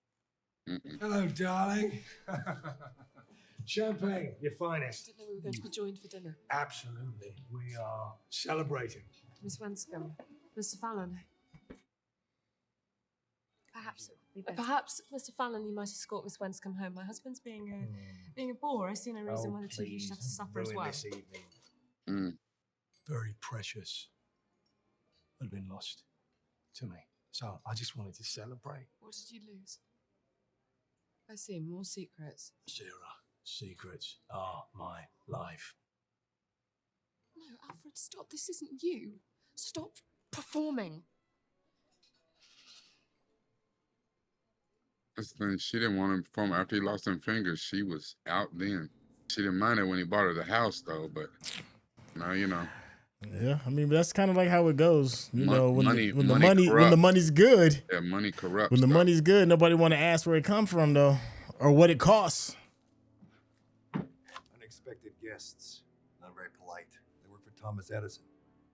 C: Mm-mm.
O: Hello, darling. Champagne, your finest.
S: Didn't know we were going to be joined for dinner.
O: Absolutely. We are celebrating.
S: Miss Wenscombe, Mr. Fallon.
M: Perhaps it would be better.
S: Perhaps, Mr. Fallon, you might escort Miss Wenscombe home. My husband's being a bore. I see no reason why the two of you should have to suffer as well.
O: This evening.
C: Mm.
O: Very precious. Had been lost to me. So I just wanted to celebrate.
S: What did you lose? I see, more secrets.
O: Sarah, secrets are my life.
S: No, Alfred, stop. This isn't you. Stop performing.
C: That's the thing. She didn't want him to perform after he lost them fingers. She was out then. She didn't mind it when he bought her the house, though. But now you know.
B: Yeah, I mean that's kind of like how it goes. You know, when
C: money
B: the money's good.
C: Yeah, money corrupts.
B: When the money's good, nobody want to ask where it come from though, or what it costs.
T: guests. Not very polite. They work for Thomas Edison.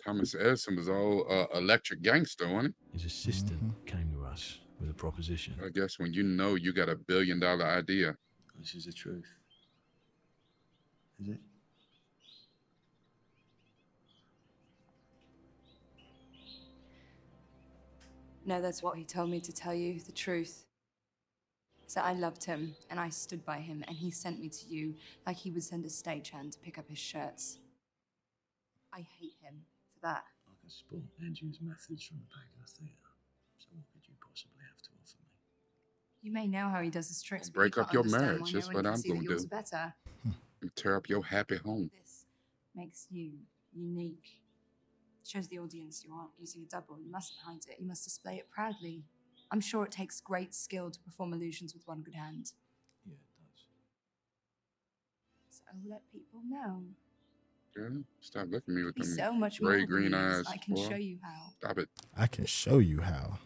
C: Thomas Edison was all electric gangster, wasn't he?
N: His assistant came to us with a proposition.
C: I guess when you know you got $1 billion idea.
I: This is the truth. Is it?
R: No, that's what he told me to tell you, the truth. So I loved him, and I stood by him, and he sent me to you like he would send a stagehand to pick up his shirts. I hate him for that.
I: I can spot Angier's methods from the back of the theatre. So what could you possibly have to offer me?
R: You may know how he does his tricks, but
C: Break
R: you
C: up
R: can't
C: your
R: understand
C: marriage.
R: why
C: That's
R: no one
C: what
R: can
C: I'm
R: see that
C: gonna
R: yours
C: do.
R: are better.
C: And tear up your happy home.
R: Makes you unique. Shows the audience you aren't using a double. You mustn't hide it. You must display it proudly. I'm sure it takes great skill to perform illusions with one good hand.
I: Yeah, it does.
R: So let people know.
C: Girl, stop looking at me with
R: Be
C: them
R: so much
C: gray
R: more
C: green
R: than he is.
C: eyes.
R: I can
C: boy.
R: show you how.
C: Stop it.
B: I can show you how.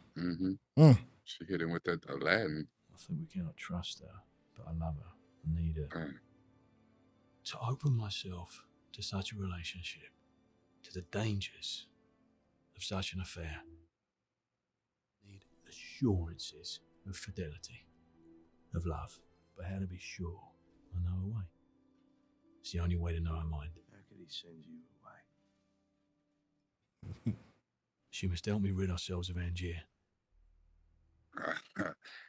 C: She hit him with that Aladdin.
N: I think we cannot trust her, but I love her. I need her. To open myself to such a relationship, to the dangers of such an affair, need assurances of fidelity, of love. But how to be sure? I know a way. It's the only way to know her mind.
I: How could he send you away?
N: She must help me rid ourselves of Angier.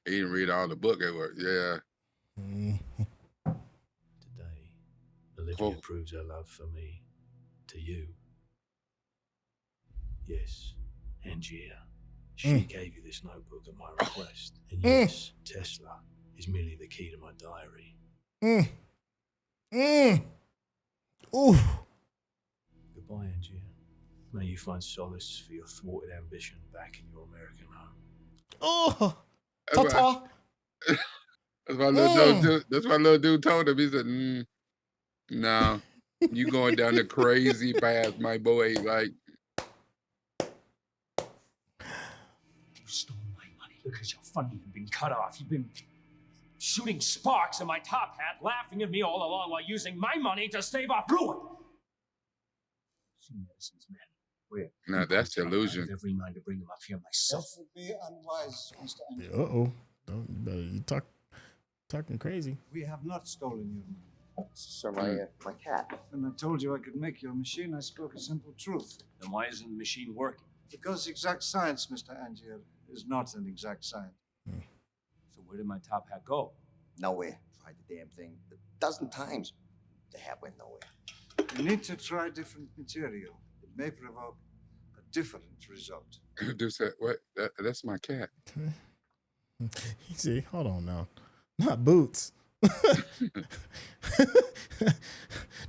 C: He didn't read all the book at work. Yeah.
N: Today, Olivia proves her love for me to you. Yes, Angier. She gave you this notebook at my request. And yes, Tesla is merely the key to my diary.
B: Ooh.
N: Goodbye, Angier. May you find solace for your thwarted ambition back in your American home.
B: Oh,
C: That's
B: ta-ta.
C: That's why little dude. That's why little dude told him. He said, "No, you going down the crazy path, my boy." Like,
N: You stole my money because your funding had been cut off. You've been shooting sparks in my top hat, laughing at me all along while using my money to stave off ruin. Seen Edison's men. Where?
C: now that's illusion.
N: Every night to bring them up here myself.
O: That would be unwise, Mr. Angier.
B: Uh-oh. You talking crazy.
O: We have not stolen your money.
G: Sir, my cat.
O: When I told you I could make your machine, I spoke a simple truth.
N: Then why isn't the machine working?
O: Because exact science, Mr. Angier, is not an exact science.
N: So where did my top hat go?
G: Nowhere. Tried the damn thing a dozen times. The hat went nowhere.
O: You need to try different material. It may provoke a different result.
C: Dude said, "What? That's my cat."
B: See, hold on now. Not Boots.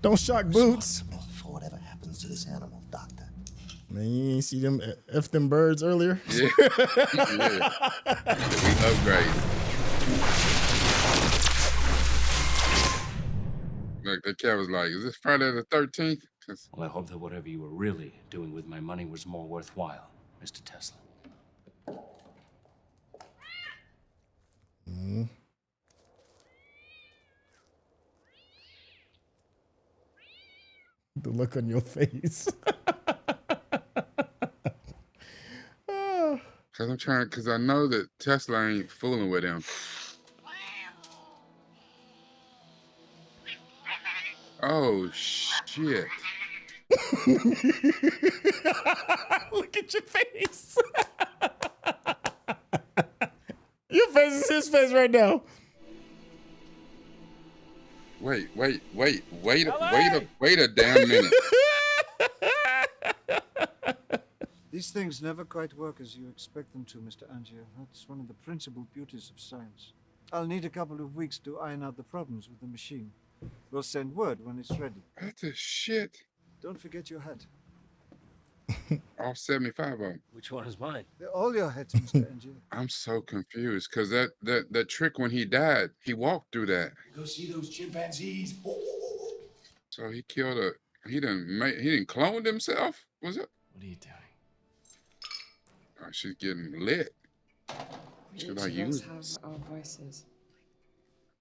B: Don't shock Boots.
G: For whatever happens to this animal, Doctor.
B: Man, you ain't see them F them birds earlier?
C: Yeah. We upgrade. Look, the cat was like, "Is this Friday the 13th?"
H: Well, I hope that whatever you were really doing with my money was more worthwhile, Mr. Tesla.
B: The look on your face.
C: Because I know that Tesla ain't fooling with him. Oh, shit.
B: Look at your face. Your face is his face right now.
C: Wait a damn minute.
O: These things never quite work as you expect them to, Mr. Angier. That's one of the principal beauties of science. I'll need a couple of weeks to iron out the problems with the machine. We'll send word when it's ready.
C: What the shit?
O: Don't forget your hat.
C: All 75 of them.
H: Which one is mine?
O: They're all your hats, Mr. Angier.
C: I'm so confused because that trick when he died, he walked through that.
T: Go see those chimpanzees.
C: So he killed he didn't clone himself? Was it?
N: What are you doing?
C: Oh, she's getting lit. Should I use
R: have our voices.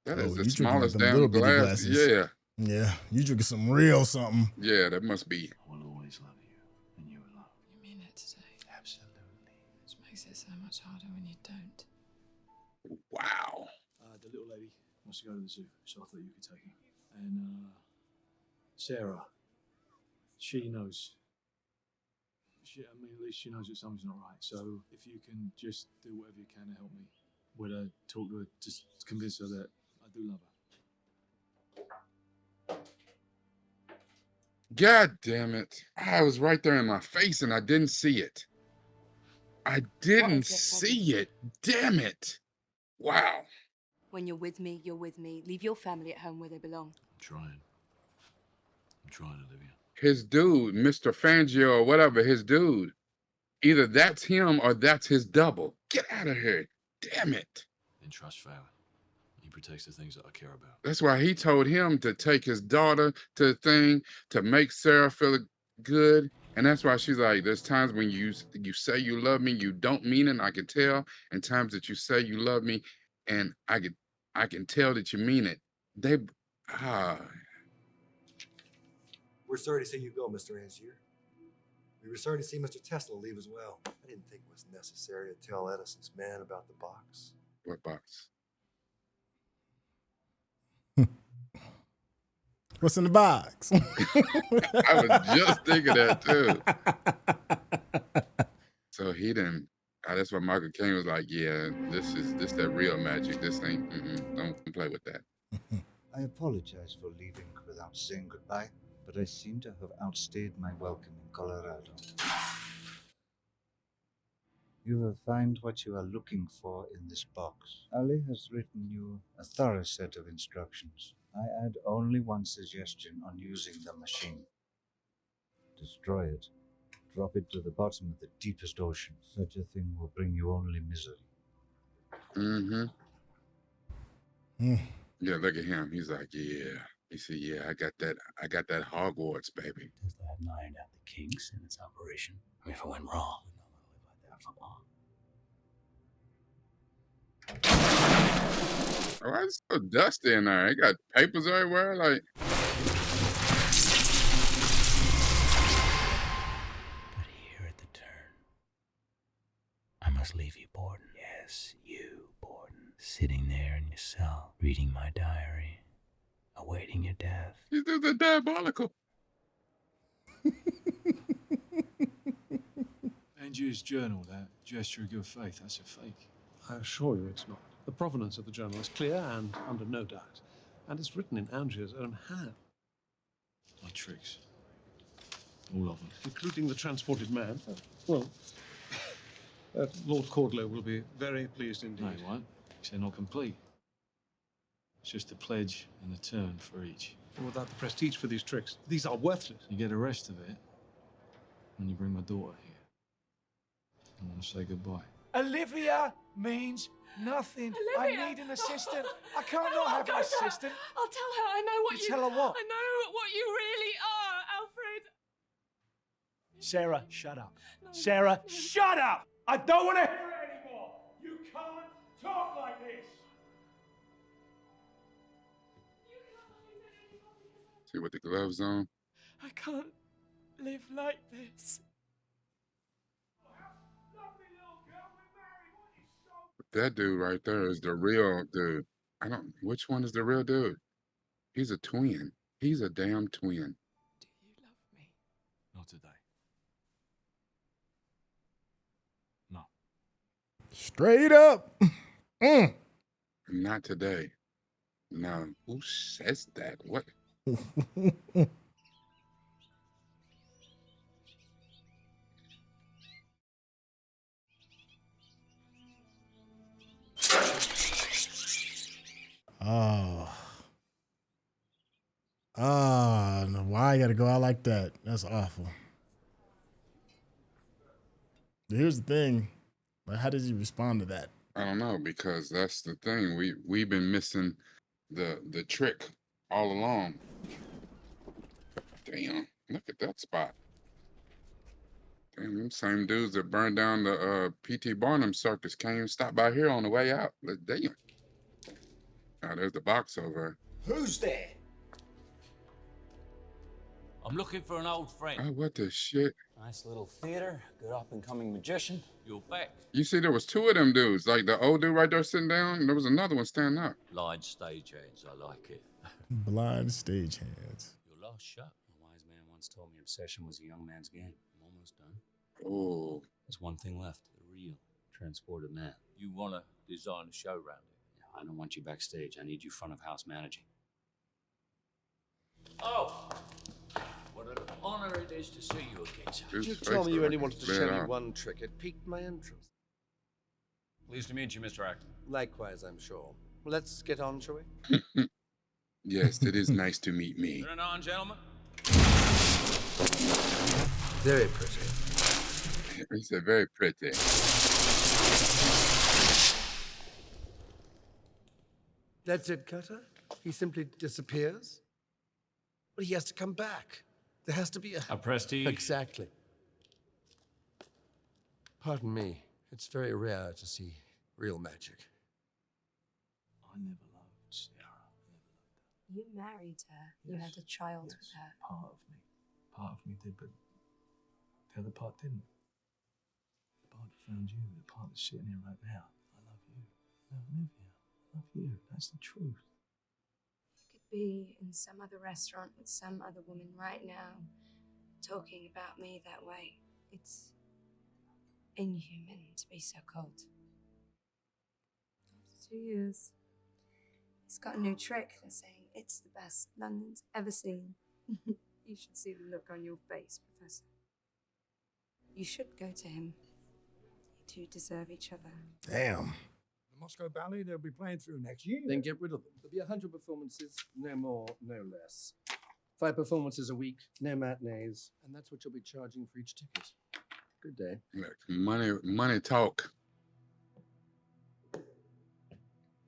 C: that?
B: Oh,
C: Is the
B: you drinking like
C: smallest
B: them little
C: damn
B: bitty
C: glass.
B: glasses.
C: Yeah.
B: Yeah, you drinking some real something.
C: Yeah, that must be.
N: I will always love you, and you alone.
S: You mean it today?
N: Absolutely.
S: Which makes it so much harder when you don't.
C: Wow.
I: The little lady wants to go to the zoo, so I thought you could take her. And Sarah, she knows. I mean, at least she knows that something's not right. So if you can just do whatever you can to help me, would I talk to her, just convince her that I do love her.
C: God damn it. I was right there in my face and I didn't see it. I didn't see it. Damn it. Wow.
M: When you're with me, you're with me. Leave your family at home where they belong.
I: I'm trying, Olivia.
C: His dude, Mr. Fangio or whatever, his dude. Either that's him or that's his double. Get out of here. Damn it.
I: Then trust Fowler. He protects the things that I care about.
C: That's why he told him to take his daughter to the thing to make Sarah feel good. And that's why she's like, there's times when you say you love me, you don't mean it, I can tell. And times that you say you love me, and I can tell that you mean it.
T: We're sorry to see you go, Mr. Angier. We were sorry to see Mr. Tesla leave as well. I didn't think it was necessary to tell Edison's man about the box.
C: What box?
B: What's in the box?
C: I was just thinking that too. So he didn't. That's why Michael Caine was like, "Yeah, this that real magic. This ain't. Don't play with that."
O: I apologize for leaving without saying goodbye, but I seem to have outstayed my welcome in Colorado. You will find what you are looking for in this box. Ali has written you a thorough set of instructions. I add only one suggestion on using the machine. Destroy it. Drop it to the bottom of the deepest ocean. Such a thing will bring you only misery.
C: Yeah, look at him. He's like, yeah. He said, yeah, I got that Hogwarts, baby.
A: Tesla hadn't ironed out the kinks in its operation. I mean, if it went wrong, we don't want to live like that for long.
C: Why is it so dusty in there? It got papers everywhere. Like,
A: But here at the turn, I must leave you, Borden. Yes, you, Borden. Sitting there in your cell, reading my diary, awaiting your death.
C: these dudes are diabolical.
I: Angier's journal, that gesture of good faith, that's a fake.
D: I assure you it's not. The provenance of the journal is clear and under no doubt. And it's written in Angier's own hand.
I: My tricks. All of them.
D: Including the transported man. Well, Lord Cordlow will be very pleased indeed.
I: No, he won't. They're not complete. It's just a pledge and a turn for each.
D: And without the prestige for these tricks, these are worthless.
I: You get the rest of it when you bring my daughter here. I want to say goodbye.
U: Olivia means nothing.
S: Olivia!
U: I need an assistant. I can't not have an assistant.
S: I'll tell her I know what
U: You tell her what?
S: I know what you really are, Alfred.
U: Sarah, shut up. Sarah, shut up! I don't want to hear it anymore. You can't talk like this.
C: See with the gloves on.
S: I can't live like this.
C: That dude right there is the real dude. Which one is the real dude? He's a twin. He's a damn twin.
I: Not today. No.
B: Straight up.
C: Not today. No. Who says that? What?
B: No, why I gotta go out like that? That's awful. Here's the thing. Like, how does he respond to that?
C: I don't know, because that's the thing. We've been missing the trick all along. Damn, look at that spot. Damn, them same dudes that burned down the P.T. Barnum circus came stop by here on the way out. Damn. Now there's the box over.
U: Who's there?
K: I'm looking for an old friend.
C: Oh, what the shit?
N: Nice little theater, good up-and-coming magician.
K: You're back.
C: You see, there was two of them dudes. Like the old dude right there sitting down, and there was another one standing up.
K: Blind stagehands, I like it.
B: Blind stagehands.
K: Your last shot.
N: A wise man once told me obsession was a young man's game. I'm almost done.
C: Oh.
N: There's one thing left. The real transported man.
K: You want to design a show around it?
N: Yeah, I don't want you backstage. I need you front of house managing.
K: Oh! What an honor it is to see you again, sir.
Q: You told me you only wanted to show me one trick. It piqued my interest.
N: Pleased to meet you, Mr. Acton.
Q: Likewise, I'm sure. Let's get on, shall we?
C: Yes, it is nice to meet me.
N: Turn it on, gentlemen.
Q: Very pretty.
C: He said very pretty.
Q: That's it, Cutter? He simply disappears? But he has to come back. There has to be a
N: prestige.
Q: Exactly. Pardon me. It's very rare to see real magic.
I: I never loved Sarah.
R: You married her. You had a child with her.
I: Part of me did, but the other part didn't. The part that found you, the part that's sitting here right now. I love you. I love Olivia. I love you. That's the truth.
R: You could be in some other restaurant with some other woman right now, talking about me that way. It's inhuman to be so cold. After 2 years, he's got a new trick. They're saying it's the best London's ever seen. You should see the look on your face, Professor. You should go to him. You two deserve each other.
B: Damn.
T: The Moscow Ballet, they'll be playing through next year.
Q: Then get rid of them. There'll be 100 performances, no more, no less. 5 performances a week, no matinees, and that's what you'll be charging for each ticket. Good day.
C: Look, money talk.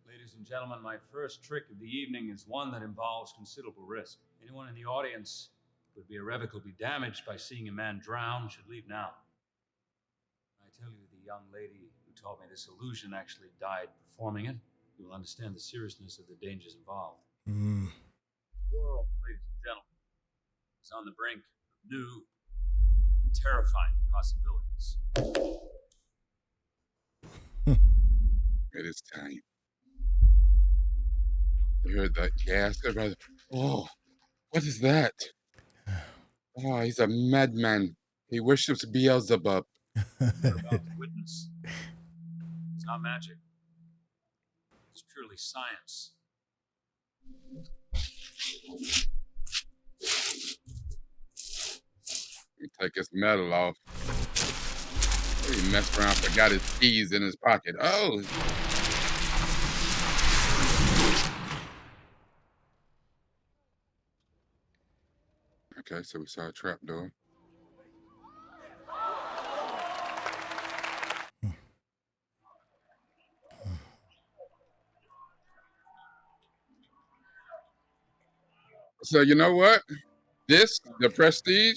N: Ladies and gentlemen, my first trick of the evening is one that involves considerable risk. Anyone in the audience who would be irrevocably damaged by seeing a man drown should leave now. I tell you, the young lady who taught me this illusion actually died performing it. You will understand the seriousness of the dangers involved. The world, ladies and gentlemen, is on the brink of new, terrifying possibilities.
C: It is time. You heard that gasp? Everybody, oh, what is that? Oh, he's a madman. He worships Beelzebub.
N: We're about to witness. It's not magic. It's purely science.
C: He take his medal off. He messed around, forgot his keys in his pocket. Oh. Okay, so we saw a trap door. So you know what? The Prestige,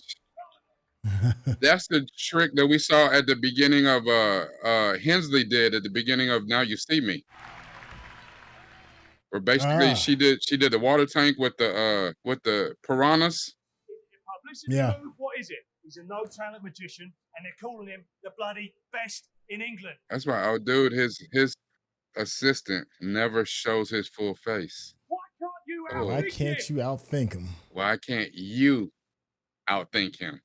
C: that's the trick that we saw at the beginning of Hensley did at the beginning of Now You See Me. Where basically she did the water tank with the piranhas.
U: Yeah. What is it? He's a no-talent magician, and they're calling him the bloody best in England.
C: That's why, oh dude, his assistant never shows his full face.
B: Why can't you outthink him?
C: Why can't you outthink him?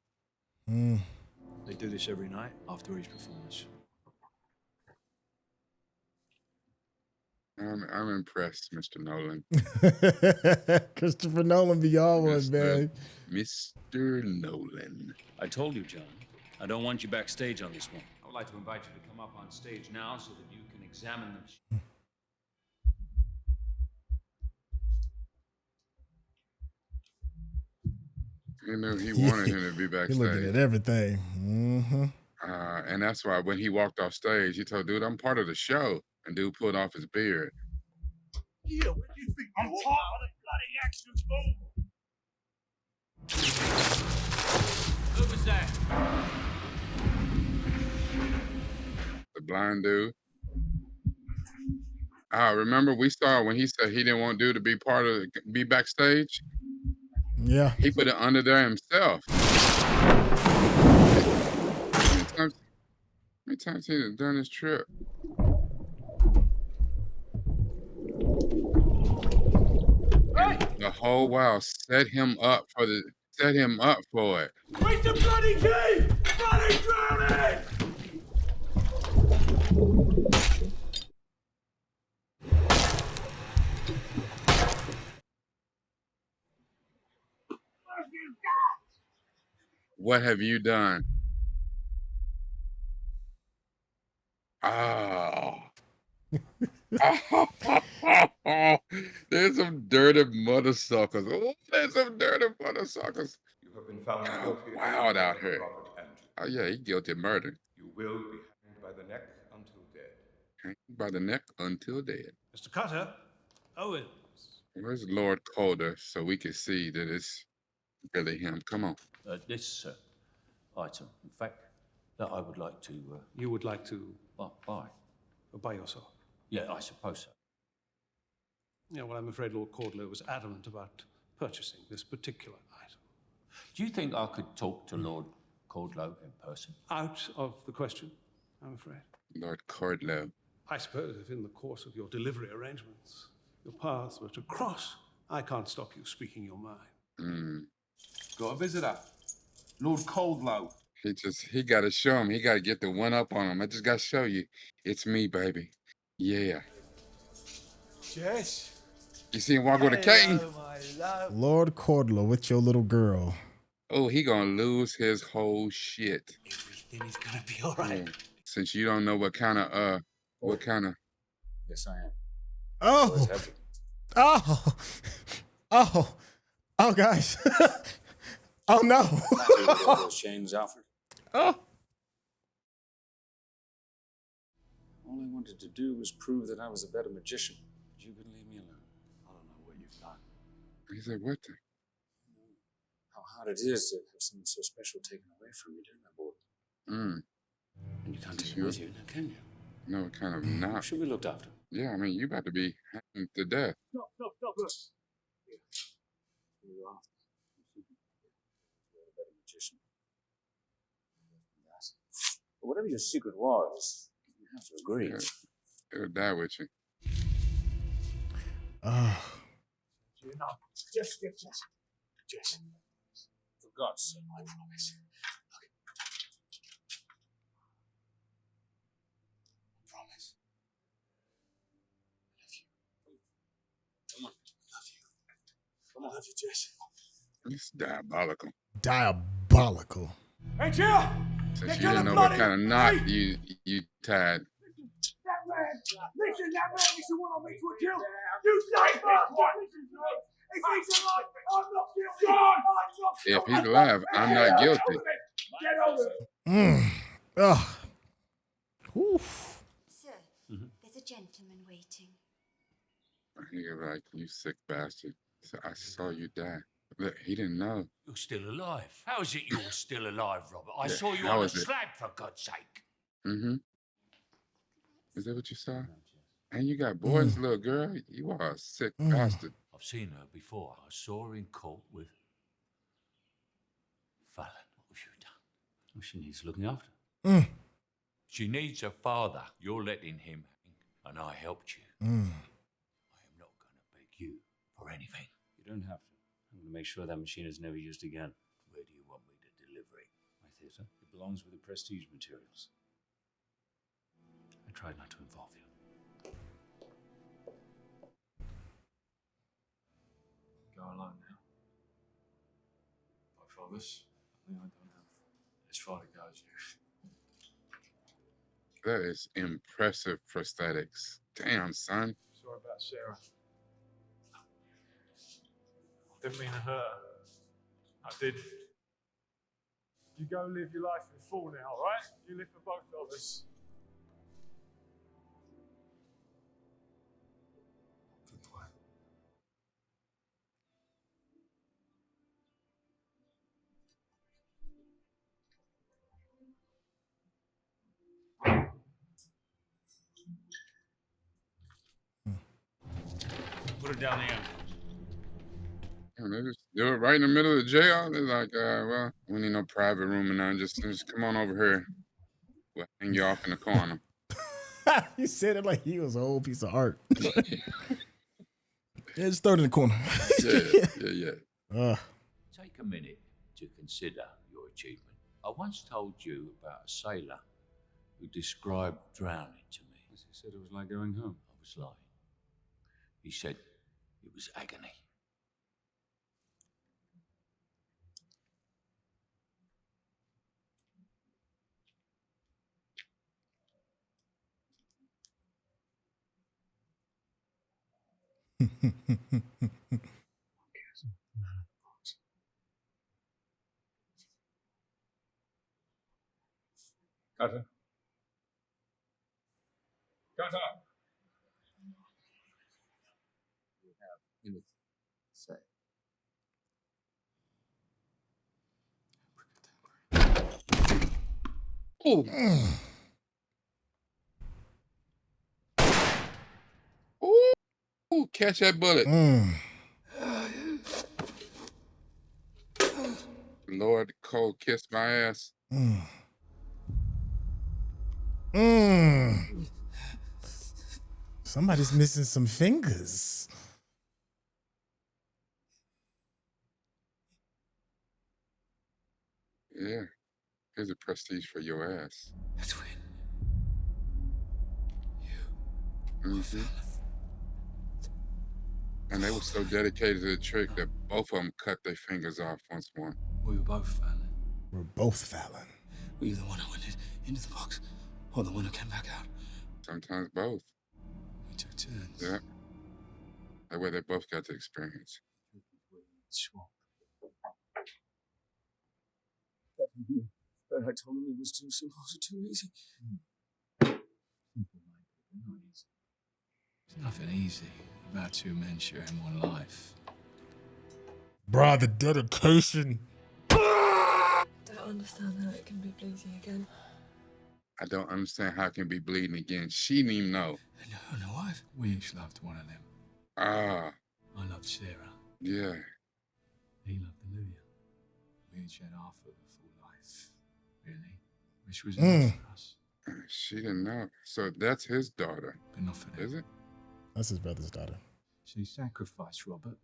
I: They do this every night after each performance.
C: I'm impressed, Mr. Nolan.
B: Christopher Nolan be all one, man.
C: Mr. Nolan.
N: I told you, John, I don't want you backstage on this one. I would like to invite you to come up on stage now so that you can examine them.
C: You knew he wanted him to be backstage.
B: He looking at everything.
C: And that's why when he walked off stage, he told dude, I'm part of the show. And dude pulled off his beard.
U: Yeah, what do you think? I'm part of the bloody action, fool.
K: Who was that?
C: The blind dude. Remember we saw when he said he didn't want dude to be backstage?
B: Yeah.
C: He put it under there himself. How many times he done done this trip? And the whole while set him up for it.
U: Where's the bloody key? Bloody drowning!
C: What have you done? Oh. There's some dirty mother suckers. Oh, there's some dirty mother suckers.
F: You have been found
C: God,
F: guilty of
C: wild
F: the
C: out
F: murder of
C: here.
F: Robert Angier.
C: Oh yeah, he guilty of murder.
F: You will be hanged by the neck until dead.
C: Hanged by the neck until dead.
D: Mr. Cutter, Owen.
C: Where's Lord Calder so we can see that it's really him? Come on.
K: This item, in fact, that I would like to.
D: You would like to
K: buy?
D: By yourself?
K: Yeah, I suppose so.
D: Yeah, well, I'm afraid Lord Cordler was adamant about purchasing this particular item.
K: Do you think I could talk to Lord Cordlow in person?
D: Out of the question, I'm afraid.
C: Lord Cordlow.
D: I suppose if in the course of your delivery arrangements your paths were to cross, I can't stop you speaking your mind.
E: Got a visitor. Lord Coldlow.
C: He got to show him. He got to get the one up on him. I just got to show you. It's me, baby. Yeah.
U: Jess.
C: You see him walk with a Caine?
B: Lord Cordlow with your little girl.
C: Oh, he going to lose his whole shit.
H: Everything is going to be all right.
C: Since you don't know what kind of.
H: Yes, I am.
B: Oh. Oh, guys. Oh, no.
H: Those chains, Alfred.
B: Oh.
H: All I wanted to do was prove that I was a better magician. But you couldn't leave me alone. I don't know what you've done.
C: He said, what the?
H: How hard it is to have something so special taken away from you, don't I, Borden? And you can't take it with you, now can you?
C: No, kind of not.
H: Should be looked after.
C: Yeah, I mean, you about to be hanged to death.
U: Stop, look.
H: You are. You're a better magician. But whatever your secret was, you have to agree.
C: Yeah, it'll die with you.
U: You know, just.
H: For God's sake, I promise. Promise. I love you, Jess.
C: It's diabolical.
B: Diabolical.
U: Angier!
C: Since you didn't know what kind of knot you tied.
U: That man is the one I made to a kill. You say if he's alive, I'm not guilty.
C: If he's alive, I'm not guilty.
U: Get over it.
B: Oof.
M: Sir, there's a gentleman waiting.
C: You're like, you sick bastard. So I saw you die. Look, he didn't know.
K: You're still alive. How is it you're still alive, Robert? I
C: Yeah,
K: saw you
C: how
K: on a
C: is it?
K: slab, for God's sake.
C: Is that what you saw? And you got Borden's little girl? You are a sick bastard.
K: I've seen her before. I saw her in court with Fallon. What have you done?
H: Well, she needs looking after.
K: She needs her father. You're letting him hang, and I helped you. I am not going to beg you for anything.
H: You don't have to. I'm going to make sure that machine is never used again.
K: Where do you want me to deliver it?
H: My theatre. It belongs with the prestige materials. I tried not to involve you. Go alone now. My father's. I don't have as far to go as you.
C: That is impressive prosthetics. Damn, son.
U: Sorry about Sarah. Didn't mean to hurt her. I did. You go live your life in full now, all right? You live for both of us.
N: Put it down the end.
C: Damn, Do it right in the middle of the jail. They're like, well, we need no private room and nothing. Just come on over here. We'll hang you off in the corner.
B: You said it like he was a whole piece of art. Yeah, just throw it in the corner.
C: Yeah.
K: Take a minute to consider your achievement. I once told you about a sailor who described drowning to me.
H: He said it was like going home.
K: I was lying. He said it was agony.
H: Cutter. Cutter.
G: You have anything to say?
C: Oh. Ooh, catch that bullet. Lord, cold kiss my ass.
B: Somebody's missing some fingers.
C: Yeah. Here's a prestige for your ass.
H: That's when
C: And they were so dedicated to the trick that both of them cut their fingers off once more.
H: we were both Fallon.
B: We're both Fallon.
H: Were you the one who went into the box, or the one who came back out?
C: Sometimes both.
H: We took turns.
C: Yeah. That way they both got the experience.
H: Swamp. But I told him it was too simple, too easy.
I: There's nothing easy about two men sharing one life.
B: Bruh, the dedication.
S: I don't understand how it can be bleeding again.
C: I don't understand how it can be bleeding again. She didn't even know.
H: No, wife.
I: We each loved one of them.
C: Ah.
I: I loved Sarah.
C: Yeah.
I: He loved Olivia. We each had half of a full life, really, which was enough for us.
C: She didn't know. So that's his daughter.
I: But not for them.
C: Is it?
B: That's his brother's daughter.
I: She sacrificed, Robert.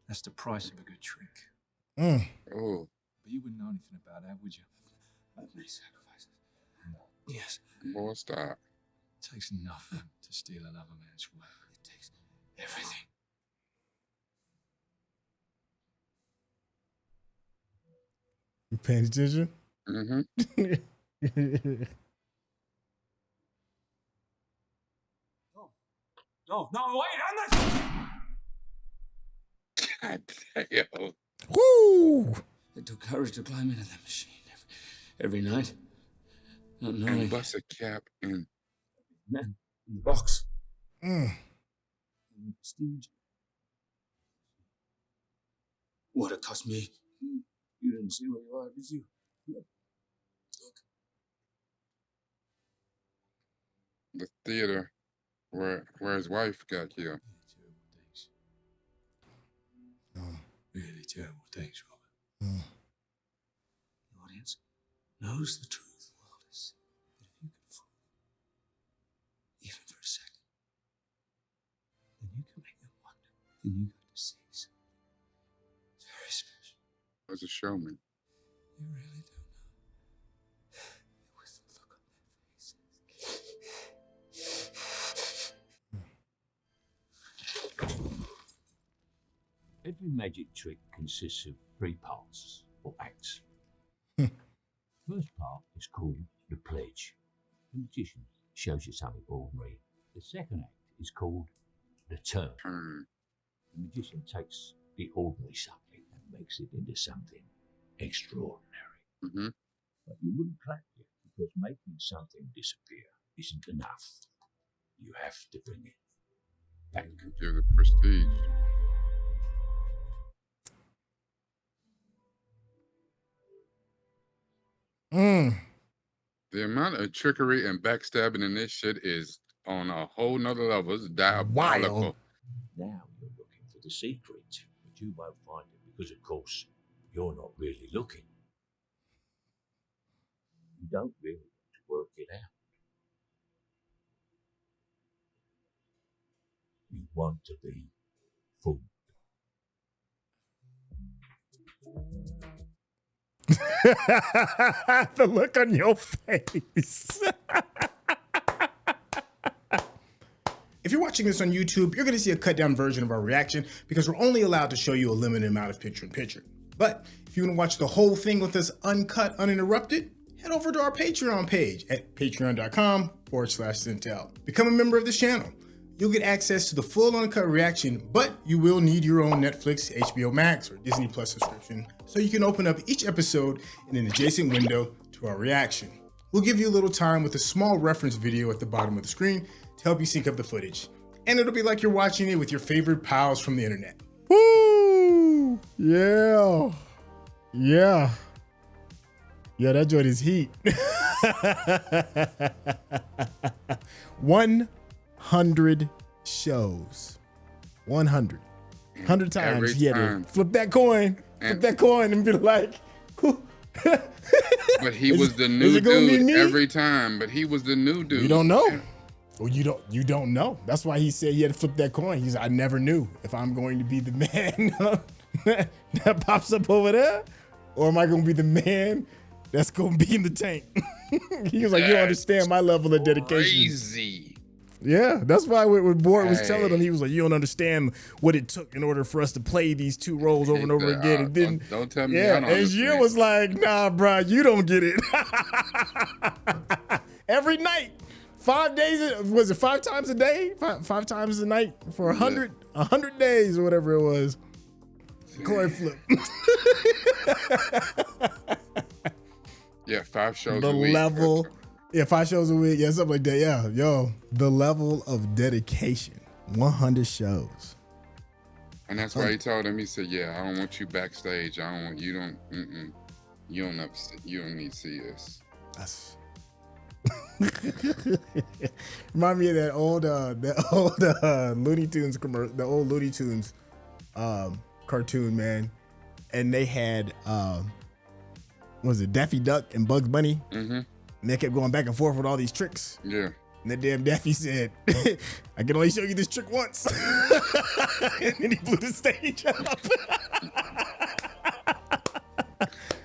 I: That's the price of a good trick.
C: Oh.
I: But you wouldn't know anything about that, would you?
H: I've made sacrifices. Yes.
C: Boy, stop.
I: It takes nothing to steal another man's work.
H: It takes everything.
B: You paying attention?
H: No, wait, I'm not.
C: God damn.
B: Woo!
H: It took courage to climb into that machine every night. Not
C: And
H: knowing.
C: bust a cap in.
H: Man, in the box.
B: Mm.
H: Prestige. What it cost me. You didn't see where you are, did you? Look.
C: The theater where his wife got killed.
I: Really terrible things, Robert.
H: The audience knows the truth. Well, but if you can fool them, even for a second, then you can make them wonder. Then you got to see something very special.
C: Was a showman.
H: You really don't know. It was the look on their faces.
K: Every magic trick consists of 3 parts, or acts. First part is called the pledge. The magician shows you something ordinary. The second act is called the turn. The magician takes the ordinary something and makes it into something extraordinary. But you wouldn't clap yet, because making something disappear isn't enough. You have to bring it back.
C: Give the prestige. The amount of trickery and backstabbing in this shit is on a whole nother level. It's diabolical.
K: Now you're looking for the secret, but you won't find it Because, of course, you're not really looking. You don't really want to work it out. You want to be fooled.
B: The look on your face. If you're watching this on YouTube, you're going to see a cut down version of our reaction because we're only allowed to show you a limited amount of picture-in-picture. But if you want to watch the whole thing with us uncut, uninterrupted, head over to our Patreon page at patreon.com/Syntell. Become a member of this channel. You'll get access to the full uncut reaction, but you will need your own Netflix, HBO Max, or Disney Plus subscription so you can open up each episode in an adjacent window to our reaction. We'll give you a little time with a small reference video at the bottom of the screen to help you sync up the footage. And it'll be like you're watching it with your favorite pals from the internet. Woo! Yeah. Yeah. Yeah, that joint is heat. 100 shows. 100. 100 times
C: Every
B: he had
C: time.
B: to flip that coin, and be like,
C: But he was the new dude every time. But he was the new dude.
B: You don't know. Well, you don't know. That's why he said he had to flip that coin. He said, I never knew if I'm going to be the man that pops up over there, or am I going to be the man that's going to be in the tank? He was like, you don't understand my level of dedication.
C: Crazy.
B: Yeah, that's why when Borden was telling him, he was like, you don't understand what it took in order for us to play these two roles over and over again. And then,
C: don't tell me.
B: yeah, Angier was like, nah, bro, you don't get it. Every night, 5 days, was it 5 times a day? Five times a night for 100 days or whatever it was. Coin flip.
C: Yeah, 5 shows
B: The
C: a week.
B: level, 5 shows a week, yeah, something like that. Yeah, yo, the level of dedication, 100 shows.
C: And that's why he told him, he said, yeah, I don't want you backstage. I don't want, you don't need to see this.
B: That's remind me of that old Looney Tunes commercial, the old Looney Tunes cartoon, man. And they had was it Daffy Duck and Bugs Bunny?
C: Mm-hmm.
B: And they kept going back and forth with all these tricks.
C: Yeah.
B: And that damn Daffy said, I can only show you this trick once. And then he blew the stage up.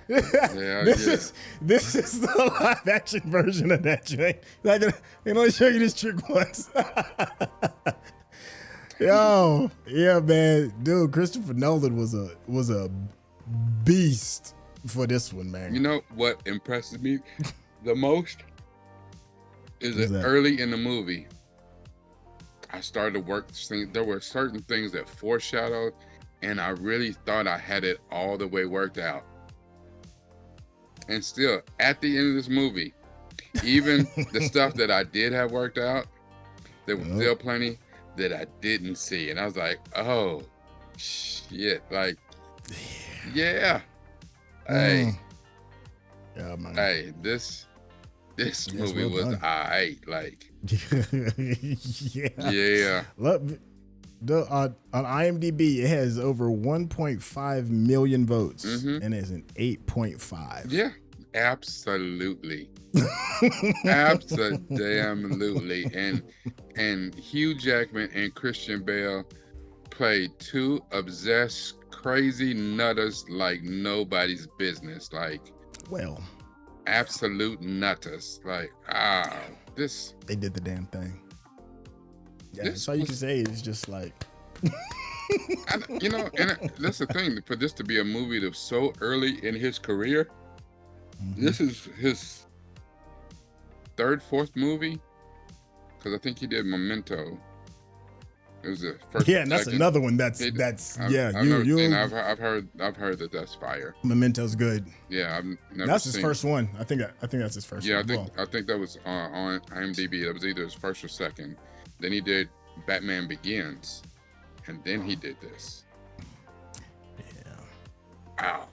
B: This is the live action version of that joint. I can only show you this trick once. Yo, yeah, man, dude, Christopher Nolan was a beast for this one, man.
C: You know what impresses me the most is that early in the movie, I started to work. There were certain things that foreshadowed, and I really thought I had it all the way worked out. And still, at the end of this movie, even the stuff that I did have worked out, there was still plenty that I didn't see. And I was like, oh, shit. Like, yeah. Hey.
B: Yeah, man.
C: Hey, this movie was alright. Like, yeah.
B: Look, on IMDb, it has over 1.5 million votes, and it's an 8.5.
C: Yeah, absolutely. Absolutely. And Hugh Jackman and Christian Bale played two obsessed, crazy nutters like nobody's business. Like, well, absolute nutters. Like, this.
B: They did the damn thing. Yeah, that's all you can say. It's just like,
C: and that's the thing. For this to be a movie that's so early in his career, this is his third, fourth movie. Because I think he did Memento. It was the first.
B: Yeah, and that's another one. I've heard
C: that that's fire.
B: Memento's good.
C: Yeah, I've never.
B: That's his first one. I think that's his first.
C: Yeah,
B: one.
C: I think that was on IMDb. That was either his first or second. Then he did Batman Begins, and then he did this.
B: Yeah.
C: Wow.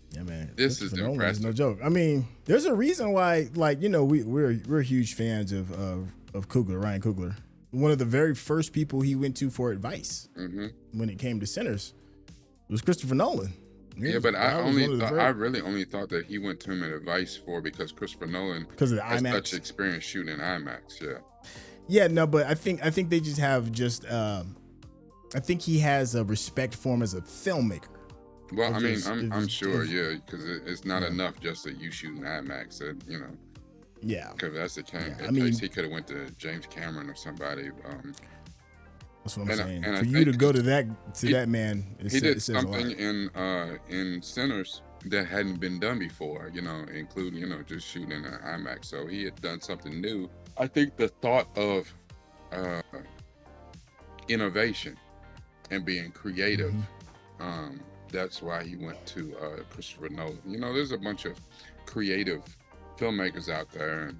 B: Yeah, man.
C: This is impressive.
B: No joke. I mean, there's a reason why, like, we're huge fans of Coogler, Ryan Coogler. One of the very first people he went to for advice when it came to Sinners was Christopher Nolan.
C: Yeah, but I
B: that was one of the
C: I really only thought that he went to him in advice because Christopher Nolan
B: because of the
C: has
B: IMAX
C: such experience shooting in IMAX. Yeah.
B: Yeah, no, but I think they just have I think he has a respect for him as a filmmaker.
C: Well, I mean, I'm sure, yeah, because it's not enough just that you shoot in IMAX, you know.
B: Yeah.
C: Because that's the case.
B: Yeah, I mean,
C: he could have went to James Cameron or somebody.
B: That's what I'm saying.
C: And
B: For
C: I
B: you to
C: think
B: go to that man,
C: he did something in Sinners that hadn't been done before, you know, including, you know, just shooting in an IMAX. So he had done something new. I think the thought of innovation and being creative, that's why he went to Christopher Nolan. You know, there's a bunch of creative filmmakers out there, and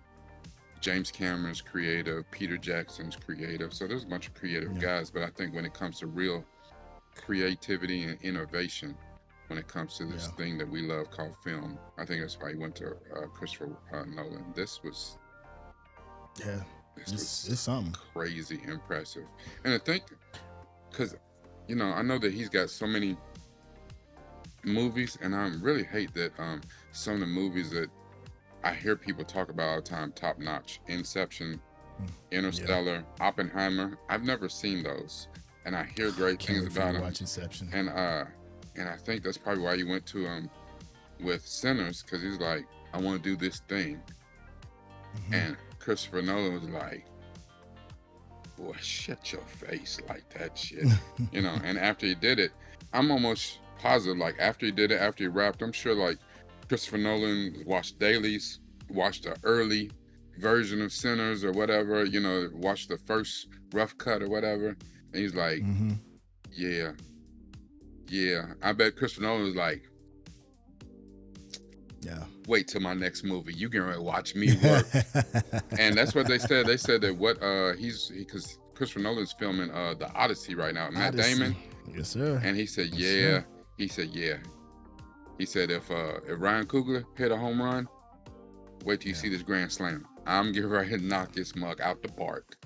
C: James Cameron's creative, Peter Jackson's creative. So there's a bunch of creative guys, but I think when it comes to real creativity and innovation, when it comes to this thing that we love called film, I think that's why he went to Christopher Nolan. This was
B: it's something
C: crazy impressive. And I think, because, you know, I know that he's got so many movies, and I really hate that some of the movies that I hear people talk about all the time, top notch, Inception, Interstellar, Oppenheimer. I've never seen those, and I hear great things about them.
B: Watch Inception.
C: And I think that's probably why you went to him with Sinners, because he's like, I want to do this thing. And Christopher Nolan was like, boy, shut your face like that shit. You know, and after he did it, I'm almost positive, like after he did it, after he wrapped, I'm sure like Christopher Nolan watched dailies, watched the early version of Sinners or whatever, you know, watched the first rough cut or whatever. And he's like, yeah. I bet Christopher Nolan was like, wait till my next movie. You can watch me work. And that's what they said. They said that what because Christopher Nolan's filming the Odyssey right now, Matt Damon.
B: Yes, sir.
C: And he said,
B: Yes, sir.
C: He said, He said, if Ryan Coogler hit a home run, wait till you see this grand slam. I'm getting ready to knock this mug out the park.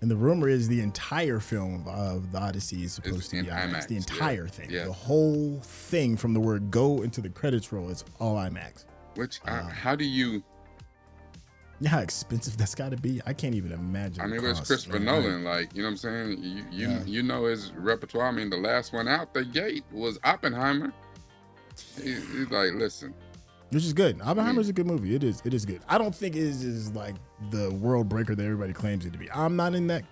B: And the rumor is the entire film of the Odyssey is supposed to be IMAX. The entire thing. The whole thing from the word go into the credits roll is all IMAX.
C: Which, how do you...
B: You know how expensive that's got to be? I can't even imagine.
C: I mean, it's Christopher Nolan. Like, you know what I'm saying? You know his repertoire. I mean, the last one out the gate was Oppenheimer. He's like, listen.
B: Which is good. Oppenheimer is a good movie. It is good. I don't think it is like the world breaker that everybody claims it to be. I'm not in that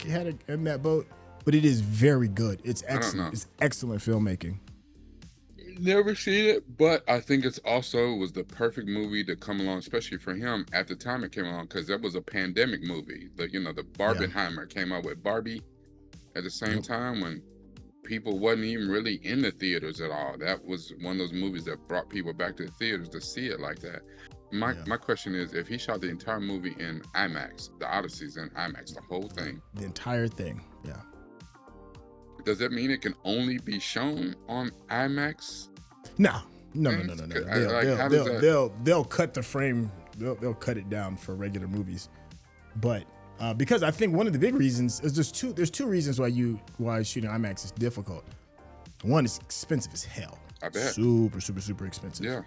B: boat, but it is very good. It's excellent. It's excellent filmmaking.
C: Never seen it, but I think it's also was the perfect movie to come along, especially for him at the time it came along, because that was a pandemic movie. The Barbenheimer came out with Barbie at the same time when people wasn't even really in the theaters at all. That was one of those movies that brought people back to the theaters to see it like that. My question is, if he shot the entire movie in IMAX, the Odyssey's in IMAX, the whole thing.
B: The entire thing, yeah.
C: Does that mean it can only be shown on IMAX?
B: No. They'll cut the frame. They'll cut it down for regular movies, but because I think one of the big reasons is there's two reasons why shooting IMAX is difficult. One, it's expensive as hell.
C: I bet.
B: Super expensive. Yeah.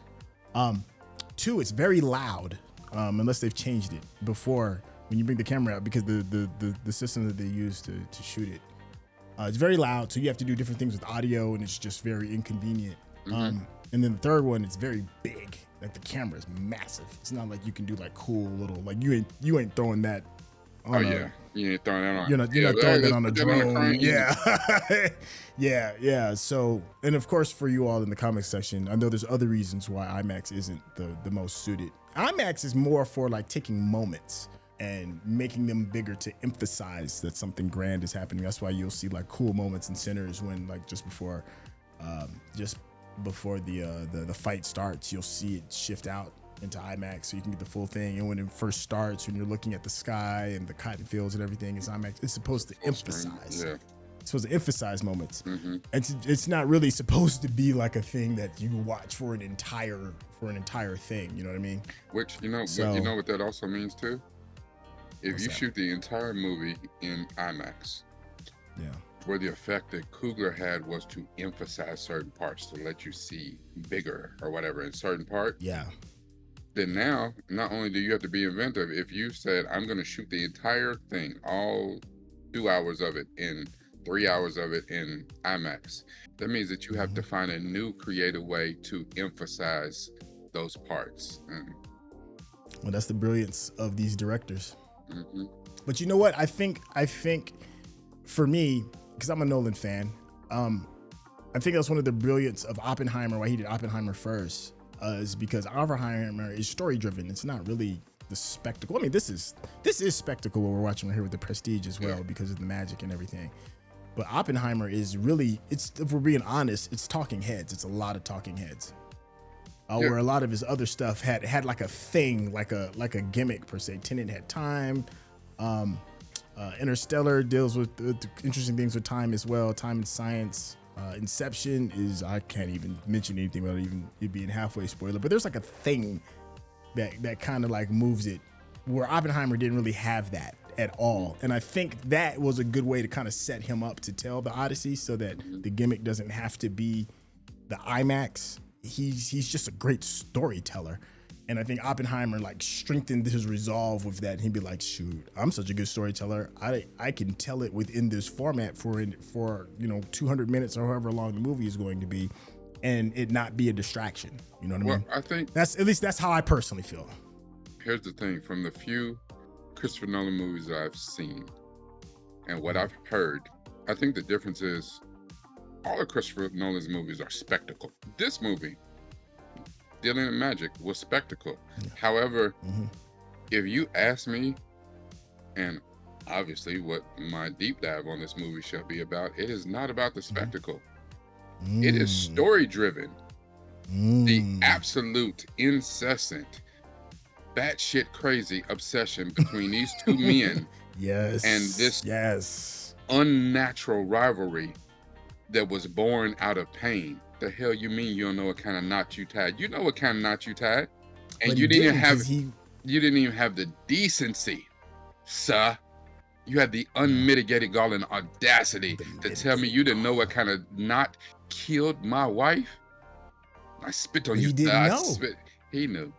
B: Two, it's very loud. Unless they've changed it before when you bring the camera out, because the system that they use to shoot it. It's very loud, so you have to do different things with audio, and it's just very inconvenient. And then the third one, it's very big. Like the camera is massive. It's not like you can do like cool little, like you ain't throwing that on
C: you ain't throwing that on.
B: You're not throwing that on a drone. Yeah. So, and of course for you all in the comics section, I know there's other reasons why IMAX isn't the most suited. IMAX is more for like taking moments and making them bigger to emphasize that something grand is happening. That's why you'll see like cool moments in Sinners when like just before the fight starts, you'll see it shift out into IMAX so you can get the full thing. And when it first starts, when you're looking at the sky and the cotton fields and everything, it's IMAX. It's supposed to emphasize. Yeah. It's supposed to emphasize moments. It's not really supposed to be like a thing that you watch for an entire thing. You know what I mean?
C: Which you know what that also means too. If you shoot the entire movie in IMAX, where the effect that Coogler had was to emphasize certain parts, to let you see bigger or whatever in certain parts.
B: Yeah.
C: Then now, not only do you have to be inventive, if you said, I'm going to shoot the entire thing, all 2 hours of it in 3 hours of it in IMAX, that means that you have to find a new creative way to emphasize those parts.
B: Well, that's the brilliance of these directors.
C: Mm-hmm.
B: But you know what? I think for me, because I'm a Nolan fan, I think that's one of the brilliance of Oppenheimer, why he did Oppenheimer first, is because Oppenheimer is story driven. It's not really the spectacle. I mean, this is spectacle what we're watching right here with the Prestige as well, because of the magic and everything. But Oppenheimer is really, if we're being honest, it's talking heads. It's a lot of talking heads. Where a lot of his other stuff had like a thing, like a gimmick per se. Tenet had time. Interstellar deals with interesting things with time as well. Time and science. Inception is, I can't even mention anything without even it being halfway spoiler. But there's like a thing that kind of like moves it, where Oppenheimer didn't really have that at all. And I think that was a good way to kind of set him up to tell the Odyssey, so that the gimmick doesn't have to be the IMAX. He's just a great storyteller. And I think Oppenheimer like strengthened his resolve with that. He'd be like, shoot, I'm such a good storyteller. I can tell it within this format for 200 minutes or however long the movie is going to be, and it not be a distraction. You know what I mean?
C: I think
B: that's how I personally feel.
C: Here's the thing, from the few Christopher Nolan movies I've seen and what I've heard, I think the difference is all of Christopher Nolan's movies are spectacle. This movie, dealing in magic, was spectacle. However, if you ask me, and obviously what my deep dive on this movie shall be about, it is not about the spectacle. It is story driven. The absolute incessant, batshit crazy obsession between these two men and this unnatural rivalry that was born out of pain. The hell you mean you don't know what kind of knot you tied? You know what kind of knot you tied, and you didn't even have the decency, sir. You had the unmitigated gall and audacity to tell me you didn't know what kind of knot killed my wife. I spit on you.
B: He didn't know.
C: He knew.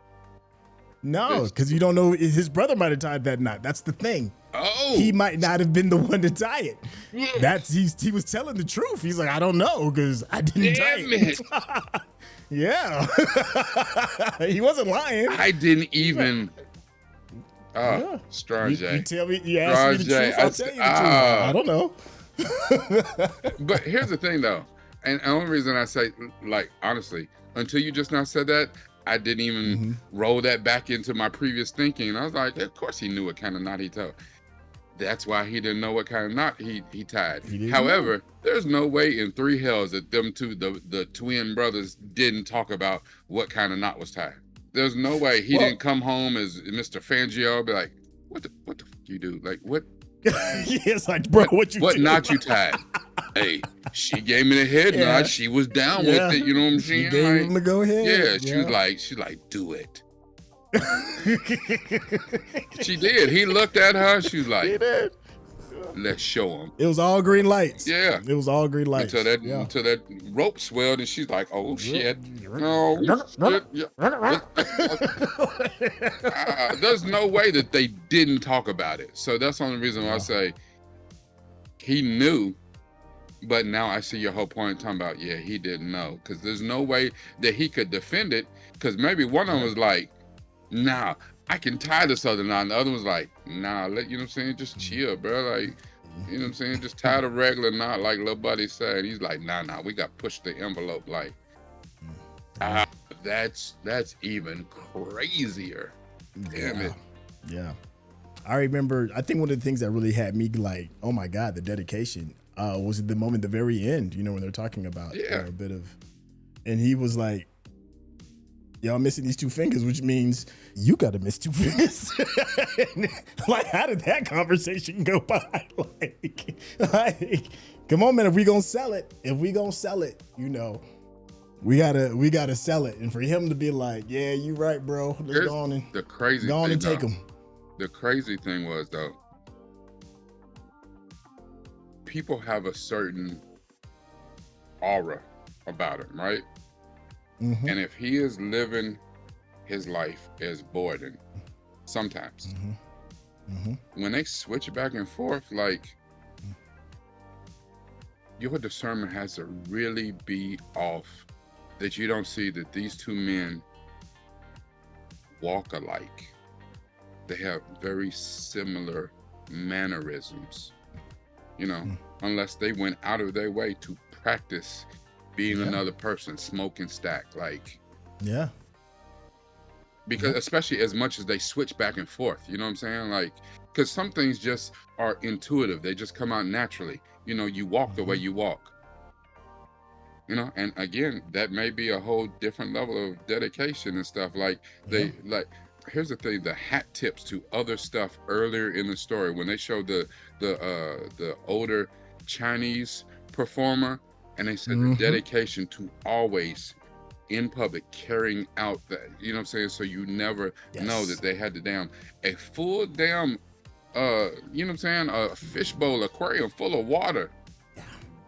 B: No, because you don't know. His brother might have tied that knot. That's the thing.
C: Oh,
B: he might not have been the one to tie it. He was telling the truth. He's like, I don't know, because I didn't tie it. Yeah, he wasn't lying.
C: I didn't even. Strange.
B: You tell me. You ask me the truth. I'll tell you the truth. I don't know.
C: But here's the thing, though, and the only reason I say, like, honestly, until you just now said that, I didn't even roll that back into my previous thinking. I was like, of course he knew what kind of knot he tied. That's why he didn't know what kind of knot he tied. However, there's no way in three hells that them two, the twin brothers, didn't talk about what kind of knot was tied. There's no way he didn't come home as Mr. Fangio, be like, what the fuck you do? Like, what?
B: It's like, bro, what
C: knot you tied? Hey, she gave me the head nod. She was down with it. You know what I'm saying?
B: She gave him the go ahead.
C: Yeah, she's like, do it. She did. He looked at her. She was like, let's show him.
B: It was all green lights.
C: Yeah,
B: it was all green lights
C: until that rope swelled, and she's like, oh shit, no. There's no way that they didn't talk about it. So that's the only reason why I say he knew. But now I see your whole point talking about, he didn't know, because there's no way that he could defend it, because maybe one of them was like, nah, I can tie this other knot, and the other was like, nah, you know what I'm saying, just chill, bro, like, you know what I'm saying, just tie the regular knot, like little buddy said. He's like, nah, we got to push the envelope, like, that's even crazier. Damn it.
B: Yeah. I remember, I think one of the things that really had me like, oh my God, the dedication, was the moment at the very end, when they're talking about a bit of, and he was like, y'all missing these two fingers, which means you got to miss two fingers. Like, how did that conversation go by? Like, come on, man, if we gonna sell it, we gotta sell it. And for him to be like, yeah, you right, bro. Let's go on and take them.
C: The crazy thing was, though, people have a certain aura about him, right?
B: Mm-hmm.
C: And if he is living his life as Borden, sometimes when they switch back and forth, like your discernment has to really be off, that you don't see that these two men walk alike. They have very similar mannerisms, you know, unless they went out of their way to practice being another person, smoke and stack, like.
B: Yeah.
C: Because especially as much as they switch back and forth, you know what I'm saying? Like, because some things just are intuitive. They just come out naturally. You know, you walk the way you walk. You know, and again, that may be a whole different level of dedication and stuff. Like like, here's the thing: the hat tips to other stuff earlier in the story when they showed the older Chinese performer, and they said the dedication to always in public carrying out that, you know what I'm saying? So you never know that they had a full damn, you know what I'm saying? A fishbowl aquarium full of water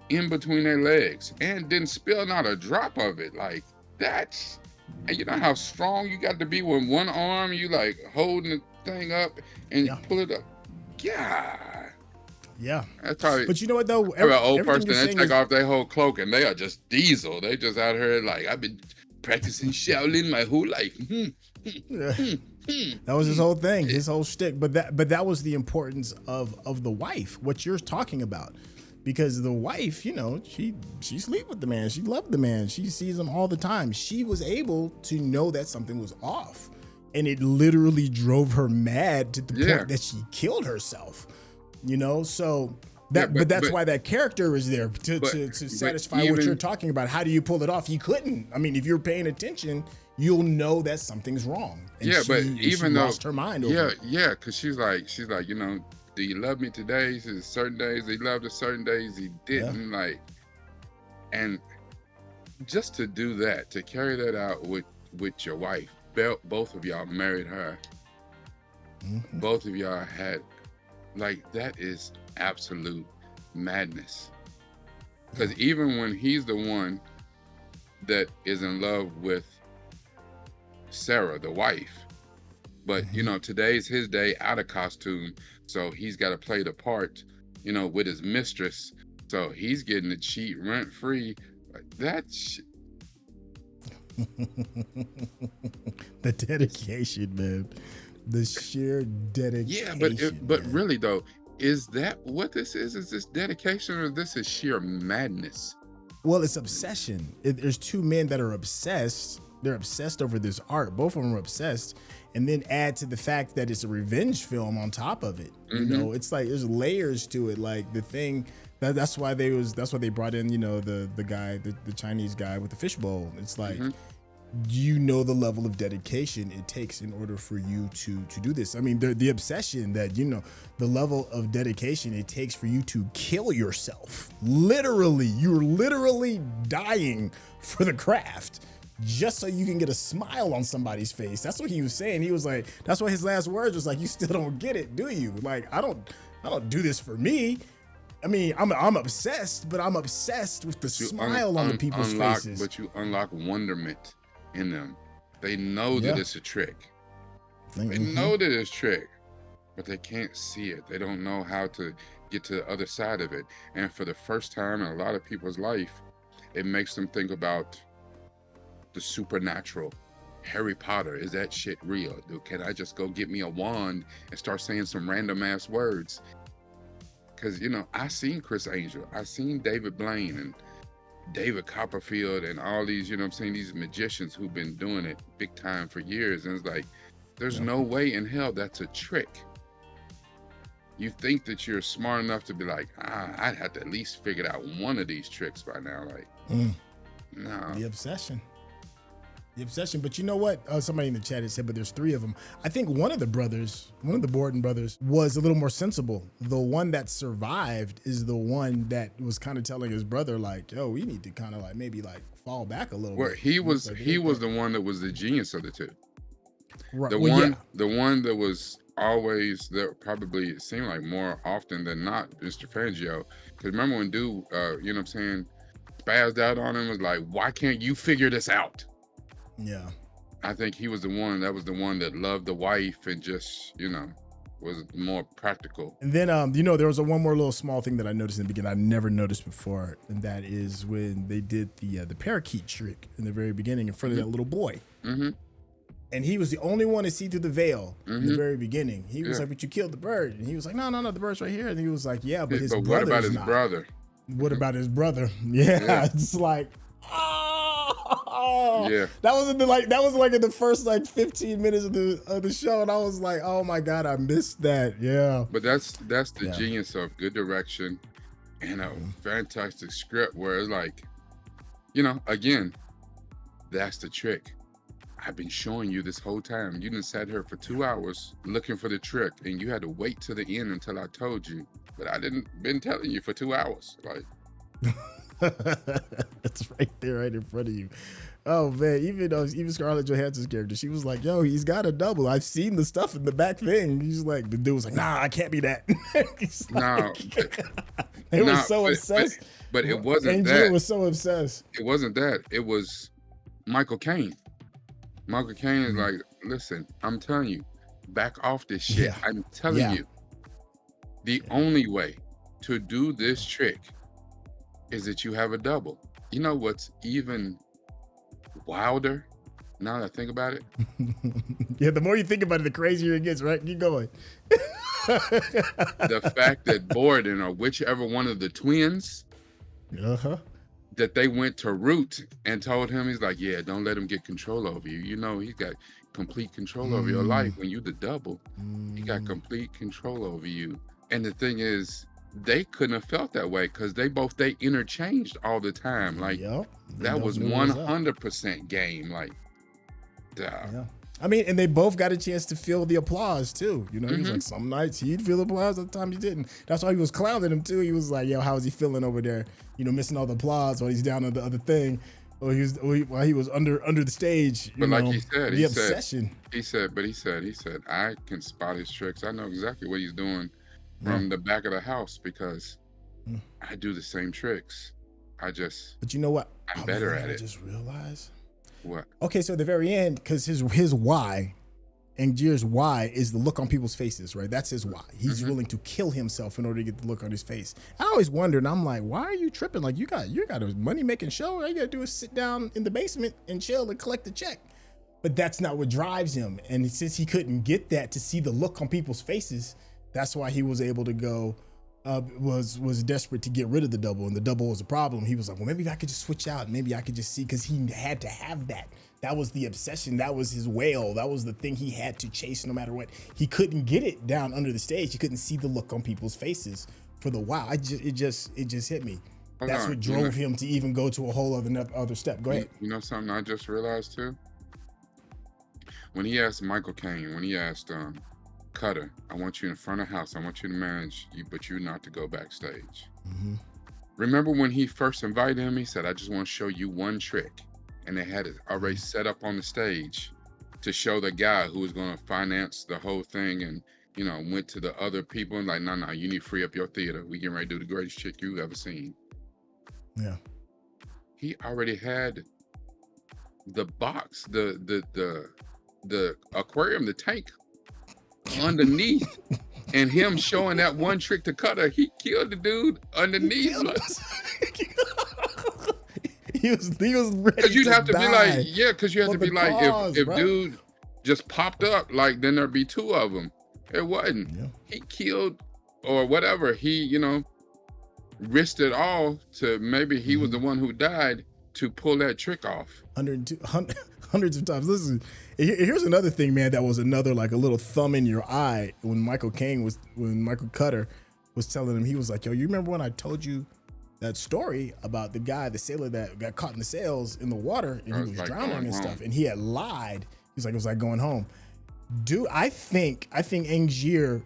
C: in between their legs and didn't spill not a drop of it. Like, that's, and you know how strong you got to be with one arm, you like holding the thing up and you pull it up. Yeah.
B: Yeah.
C: That's probably,
B: but you know what though?
C: An old person, they take off their whole cloak and they are just diesel. They just out here like, I've been practicing Shaolin my whole life.
B: That was his whole thing, his whole shtick. But that was the importance of the wife, what you're talking about. Because the wife, you know, she sleep with the man. She loved the man. She sees him all the time. She was able to know that something was off. And it literally drove her mad to the point that she killed herself. You know, so that, but that's why that character is there to satisfy what you're talking about. How do you pull it off? You couldn't. I mean, if you're paying attention, you'll know that something's wrong. And
C: but even though
B: lost her mind over it.
C: because she's like, you know, do you love me today? He says certain days he loved us, certain days he didn't. Like, and just to do that, to carry that out with your wife, both of y'all married her. Both of y'all had. Like, that is absolute madness. Because even when he's the one that is in love with Sarah, the wife, but, you know, today's his day out of costume, so he's got to play the part, you know, with his mistress. So he's getting to cheat rent-free. Like, that's...
B: The dedication, man. The sheer dedication.
C: Yeah, but really though, is that what this is? Is this dedication or this is sheer madness?
B: Well, it's obsession. There's two men that are obsessed. They're obsessed over this art. Both of them are obsessed. And then add to the fact that it's a revenge film on top of it. You know, it's like there's layers to it. Like the thing that's why they brought in, you know, the guy, the Chinese guy with the fishbowl. It's like you know the level of dedication it takes in order for you to do this. I mean, the obsession that, you know, the level of dedication it takes for you to kill yourself. Literally, you're literally dying for the craft just so you can get a smile on somebody's face. That's what he was saying. He was like, that's why his last words was like, you still don't get it, do you? Like, I don't do this for me. I mean, I'm obsessed, but I'm obsessed with the smile on the people's faces.
C: But you unlock wonderment in them. They know that it's a trick. They know that it's a trick, but they can't see it. They don't know how to get to the other side of it. And for the first time in a lot of people's life, it makes them think about the supernatural. Harry Potter, is that shit real? Can I just go get me a wand and start saying some random ass words? Because, you know, I seen Chris Angel, I seen David Blaine and David Copperfield and all these, you know what I'm saying, these magicians who've been doing it big time for years. And it's like, there's no way in hell that's a trick. You think that you're smart enough to be like, I'd have to at least figure out one of these tricks by now. Like, no.
B: The obsession. But you know what? Somebody in the chat had said, but there's three of them. I think one of the Borden brothers was a little more sensible. The one that survived is the one that was kind of telling his brother, like, yo, we need to kind of like maybe like fall back a little bit.
C: He was the one that was the genius of the two.
B: Right.
C: The one that was always there. Probably it seemed like more often than not, Mr. Fangio. Because remember when dude, you know what I'm saying, spazzed out on him, was like, "Why can't you figure this out?"
B: Yeah.
C: I think he was the one that loved the wife and just, you know, was more practical.
B: And then, there was one more little small thing that I noticed in the beginning I never noticed before, and that is when they did the parakeet trick in the very beginning in front of that little boy.
C: Mm-hmm.
B: And he was the only one to see through the veil in the
C: Mhm.
B: very beginning. He was
C: Yeah.
B: like, "But you killed the bird," and he was like, "No, the bird's right here." And he was like, "Yeah, but his
C: But
B: brother
C: what about
B: is
C: his
B: not."
C: brother?
B: What about his brother? Yeah,
C: Yeah.
B: it's like, oh,
C: Yeah.
B: that was in the first 15 minutes of the show, and I was like, oh my god, I missed that. Yeah,
C: But that's the
B: Yeah.
C: genius of good direction and a fantastic script where it's like, you know, again, that's the trick. I've been showing you this whole time. You done sat here for 2 hours looking for the trick, and you had to wait to the end until I told you. But I didn't been telling you for 2 hours. Like,
B: it's right there, right in front of you. Oh man, even Scarlett Johansson's character, she was like, "Yo, he's got a double. I've seen the stuff in the back thing." He's like, the dude was like, "Nah, I can't be that." He's
C: no,
B: they were
C: no,
B: so obsessed.
C: But it wasn't
B: Angier
C: that.
B: was so obsessed.
C: It wasn't that. It was Michael Caine. Michael Caine is like, listen, I'm telling you, back off this shit.
B: Yeah.
C: I'm telling
B: Yeah.
C: you, the only way to do this trick is that you have a double. You know what's even wilder now that I think about it?
B: Yeah, the more you think about it, the crazier it gets, right? Keep going.
C: The fact that Borden or whichever one of the twins that they went to Root and told him, he's like, yeah, don't let him get control over you. You know, he's got complete control over your life. When you the double, he got complete control over you. And the thing is, they couldn't have felt that way because they interchanged all the time. Like that was 100% game. Like, duh.
B: Yeah. I mean, and they both got a chance to feel the applause too. You know, he was like, some nights he'd feel applause, other times he didn't. That's why he was clowning him too. He was like, "Yo, how's he feeling over there? You know, missing all the applause while he's down on the other thing, or while he was under the stage."
C: But like he said,
B: the obsession.
C: He said, I can spot his tricks. I know exactly what he's doing from the back of the house because I do the same tricks.
B: But you know what?
C: I'm better at it.
B: I just realized.
C: What?
B: Okay, so at the very end, because his why, Angier's why is the look on people's faces, right? That's his why. He's willing to kill himself in order to get the look on his face. I always wondered, I'm like, why are you tripping? Like you got a money making show. All you gotta do is sit down in the basement and chill and collect the check. But that's not what drives him. And since he couldn't get that to see the look on people's faces, that's why he was able to go. Was desperate to get rid of the double, and the double was a problem. He was like, well, maybe I could just switch out. Maybe I could just see, because he had to have that. That was the obsession. That was his whale. That was the thing he had to chase no matter what. He couldn't get it down under the stage. He couldn't see the look on people's faces for the wow. It just hit me. That's what drove him to even go to a whole other step. Go ahead.
C: You know something I just realized too? When he asked Michael Caine, when he asked Cutter, I want you in front of house. I want you to manage you, but you not to go backstage. Remember when he first invited him, he said, I just want to show you one trick. And they had it already set up on the stage to show the guy who was going to finance the whole thing, and, you know, went to the other people and like, no, you need to free up your theater. We getting ready to do the greatest trick you've ever seen.
B: Yeah.
C: He already had the box, the aquarium, the tank underneath, and him showing that one trick to Cutter, he killed the dude underneath.
B: He was ready.
C: Because you'd have to
B: die.
C: be like, yeah, because you have to be like,
B: cause,
C: if
B: bro.
C: dude just popped up, like then there'd be two of them. It wasn't.
B: Yeah.
C: He killed or whatever. He, you know, risked it all to maybe he was the one who died to pull that trick off.
B: Hundreds of times. Listen, here's another thing, man, that was another like a little thumb in your eye when Michael Cutter was telling him, he was like, yo, you remember when I told you that story about the guy, the sailor that got caught in the sails in the water and he was
C: like
B: drowning
C: going
B: and
C: home.
B: stuff, and he had lied. He's like, it was like going home. Dude, I think Angier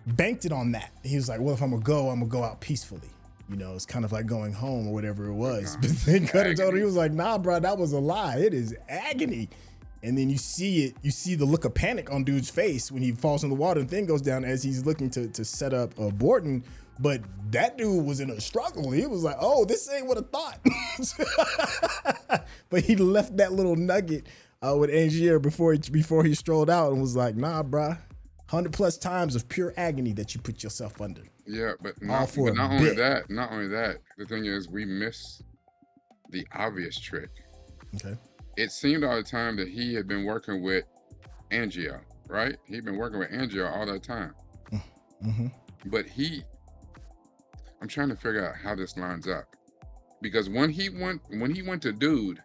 B: banked it on that. He was like, well, if I'm gonna go out peacefully. You know, it's kind of like going home or whatever it was. But then Cutter told him, he was like, nah, bro, that was a lie. It is agony. And then you see the look of panic on dude's face when he falls in the water and thing goes down as he's looking to set up Borden. But that dude was in a struggle. He was like, oh, this ain't what I thought. But he left that little nugget with Angier before he strolled out and was like, nah, bruh, 100+ times of pure agony that you put yourself under.
C: Yeah, but not only that, the thing is we miss the obvious trick.
B: Okay.
C: It seemed all the time that he had been working with Angier, right? He'd been working with Angier all that time.
B: Mm-hmm.
C: But I'm trying to figure out how this lines up. Because when he went to Dude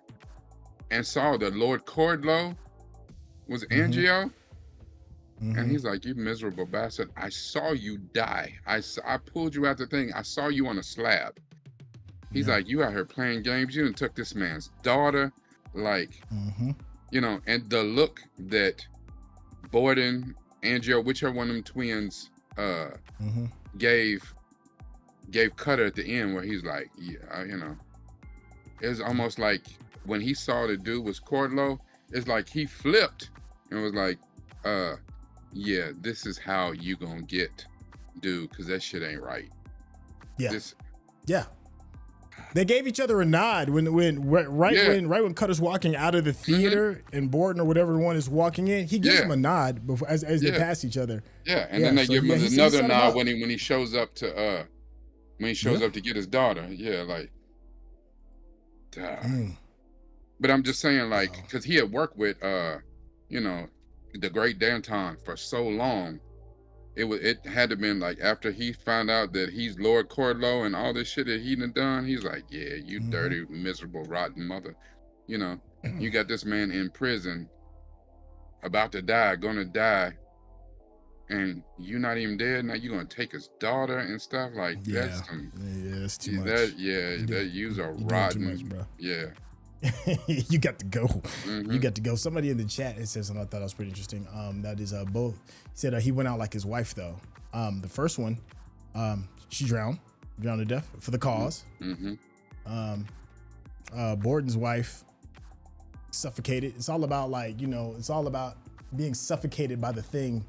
C: and saw that Lord Cordlow was Angier, and he's like, you miserable bastard, I saw you die. I pulled you out the thing. I saw you on a slab. He's like, you out here playing games. You done took this man's daughter. Like, you know, and the look that Borden, Angier, whichever one of them twins gave Cutter at the end, where he's like, yeah, you know, it was almost like when he saw the dude was Cordlow, it's like he flipped and was like, yeah, this is how you gonna get dude, because that shit ain't right.
B: Yeah. Yeah. They gave each other a nod when Cutter's walking out of the theater and Borden or whatever one is walking in. He gives him a nod before, as they pass each other.
C: Yeah, and then they give him another nod when he shows up to up to get his daughter. Yeah, like. But I'm just saying, like, because he had worked with you know, the great Danton for so long. It had to been like after he found out that he's Lord Cordlow and all this shit that he done, he's like, yeah, you dirty, miserable, rotten mother. You know, you got this man in prison, about to die, gonna die, and you're not even dead. Now you're gonna take his daughter and stuff like that's
B: that's too much.
C: That you's a rotten,
B: too much, bro.
C: Yeah.
B: You got to go. You got to go. Somebody in the chat says something I thought was pretty interesting. That is both. He said he went out like his wife though. The first one, she drowned to death for the cause. Borden's wife suffocated. It's all about it's all about being suffocated by the thing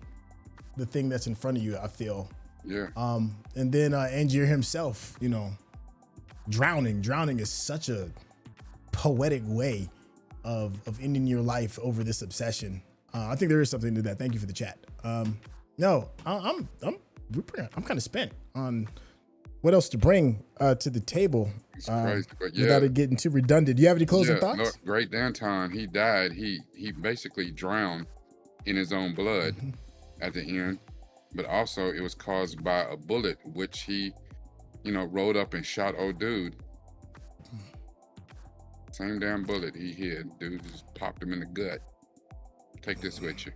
B: that's in front of you. I feel.
C: Yeah.
B: And then Angier himself, drowning is such a poetic way of ending your life over this obsession. I think there is something to that. Thank you for the chat. No, I'm kind of spent on what else to bring to the table.
C: It's crazy, but
B: without it getting too redundant. Do you have any closing thoughts?
C: No, great Danton, he died. He basically drowned in his own blood at the end, but also it was caused by a bullet which he, rolled up and shot old dude. Same damn bullet he hid. Dude just popped him in the gut. Take this with you.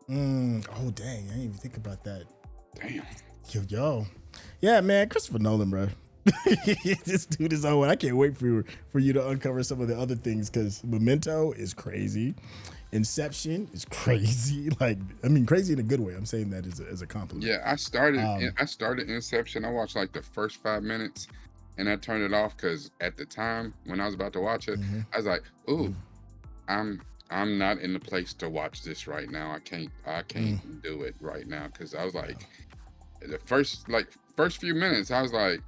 B: Oh, dang. I didn't even think about that.
C: Damn.
B: Yo. Yeah, man. Christopher Nolan, bro. This dude is on one. I can't wait for you to uncover some of the other things, because Memento is crazy. Inception is crazy. Crazy in a good way. I'm saying that as a compliment.
C: Yeah, I started Inception. I watched like the first 5 minutes. And I turned it off because at the time when I was about to watch it, I was like, "Ooh, I'm not in the place to watch this right now. I can't do it right now." Because I was like, the first few minutes, I was like,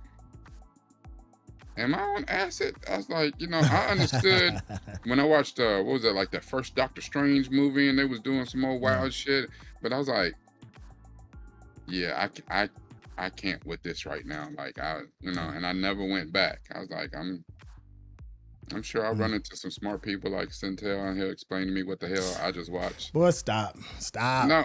C: "Am I on acid?" I was like, I understood when I watched what was it, like the first Doctor Strange movie, and they was doing some old wild shit. But I was like, yeah, I can't with this right now. And I never went back. I was like, I'm sure I'll run into some smart people like Syntell, and he'll explain to me what the hell I just watched.
B: Boy, stop.
C: No,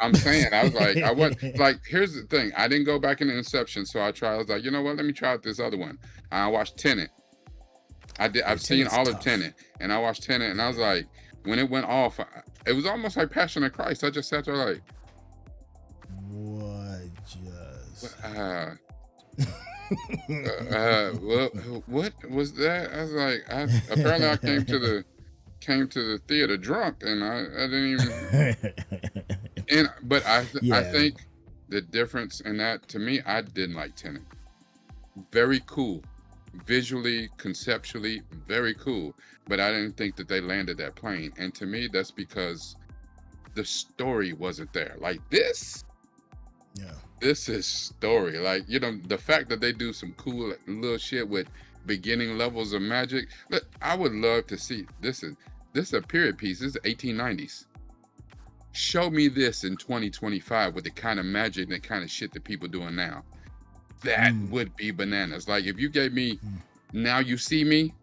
C: I'm saying, I was like, I was like, here's the thing. I didn't go back into Inception, so I was like, you know what? Let me try out this other one. I watched Tenet. I've seen all of Tenet, and I watched Tenet, and I was like, when it went off, it was almost like Passion of Christ. I just sat there like, what was that? I was like, apparently I came to the theater drunk, and I didn't even. I think the difference in that, to me, I didn't like Tenet. Very cool, visually, conceptually, very cool. But I didn't think that they landed that plane. And to me, that's because the story wasn't there. Like this is story. Like, you know, the fact that they do some cool little shit with beginning levels of magic. Look, I would love to see this is a period piece. This is the 1890s. Show me this in 2025 with the kind of magic and the kind of shit that people doing now. That would be bananas. Like if you gave me Now You See Me,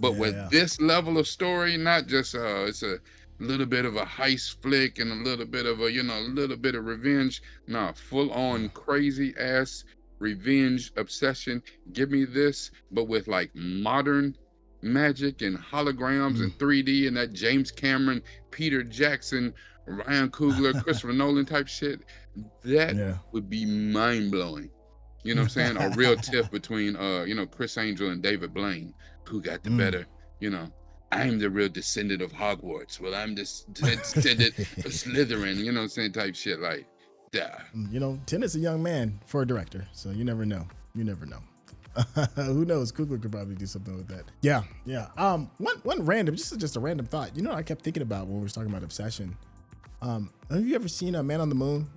C: but with this level of story, not just it's a little bit of a heist flick and a little bit of a, you know, a little bit of revenge. No, full on crazy ass revenge obsession. Give me this, but with like modern magic and holograms and 3D and that James Cameron, Peter Jackson, Ryan Coogler, Christopher Nolan type shit. That would be mind blowing. You know what I'm saying? A real tiff between you know, Chris Angel and David Blaine, who got the better, you know. I'm the real descendant of Hogwarts. Well, I'm the descendant of Slytherin, you know what I'm saying, type shit. Like,
B: you know, Tenet's a young man for a director, so you never know. You never know. Who knows? Coogler could probably do something with that. Yeah. One random, just a random thought. You know what I kept thinking about when we were talking about obsession? Have you ever seen a Man on the Moon?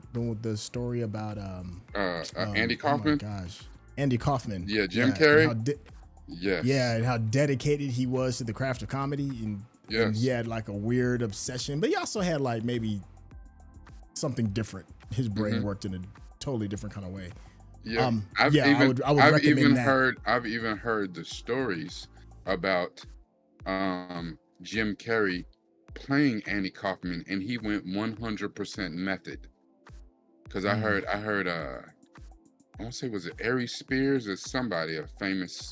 B: The story about
C: Andy Kaufman?
B: Oh my gosh. Andy Kaufman.
C: Yeah, Jim Carrey.
B: Yes. Yeah, and how dedicated he was to the craft of comedy, and he had like a weird obsession, but he also had like maybe something different. His brain worked in a totally different kind of way.
C: Yeah,
B: I've even
C: heard the stories about Jim Carrey playing Andy Kaufman, and he went 100% method. Because I heard I want to say, was it Ari Spears or somebody,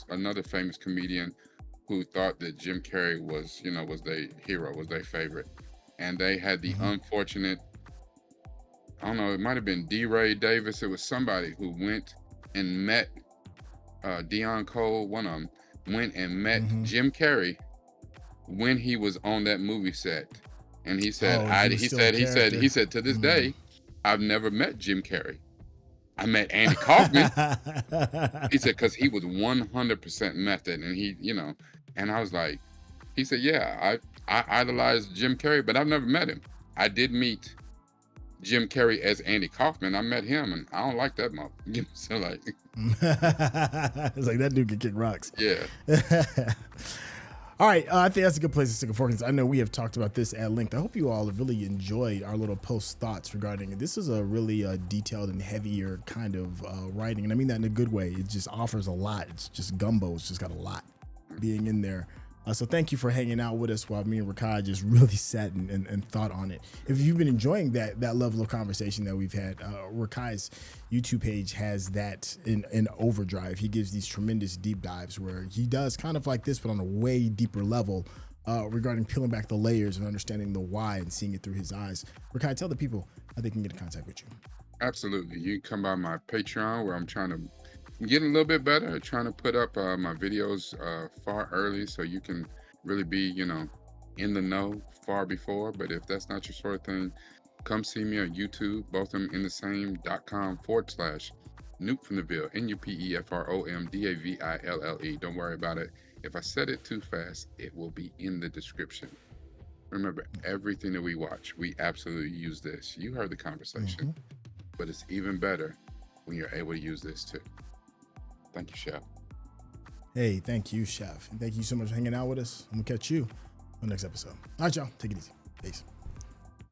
C: another famous comedian, who thought that Jim Carrey was, you know, was their hero, was their favorite. And they had the unfortunate, I don't know, it might have been D. Ray Davis. It was somebody who went and met Dion Cole, one of them, went and met Jim Carrey when he was on that movie set. And he said, he said, to this day, I've never met Jim Carrey. I met Andy Kaufman. He said, because he was 100% method. And he, you know, and I was like, he said, yeah, I idolized Jim Carrey, but I've never met him. I did meet Jim Carrey as Andy Kaufman. I met him, and I don't like that motherfucker. So like,
B: it's like that dude can kick rocks.
C: Yeah.
B: All right, I think that's a good place to stick a fork in. I know we have talked about this at length. I hope you all have really enjoyed our little post thoughts regarding it. This is a really detailed and heavier kind of writing, and I mean that in a good way. It just offers a lot. It's just gumbo. It's just got a lot being in there. So thank you for hanging out with us while me and Rekkai just really sat and thought on it. If you've been enjoying that level of conversation that we've had, Rekkai's YouTube page has that in overdrive. He gives these tremendous deep dives where he does kind of like this, but on a way deeper level regarding peeling back the layers and understanding the why and seeing it through his eyes. Rekkai, tell the people how they can get in contact with you.
C: Absolutely. You can come by my Patreon, where I'm trying to get a little bit better, trying to put up my videos far early, so you can really be, you know, in the know far before. But if that's not your sort of thing, come see me on YouTube, both of them in the same .com/Nuke from the Ville, NUPEFROMDAVILLE. Don't worry about it. If I said it too fast, it will be in the description. Remember, everything that we watch, we absolutely use this. You heard the conversation, but it's even better when you're able to use this too. Thank you, Chef.
B: Hey, thank you, Chef. And thank you so much for hanging out with us. I'm going to catch you on the next episode. All right, y'all. Take it easy. Peace.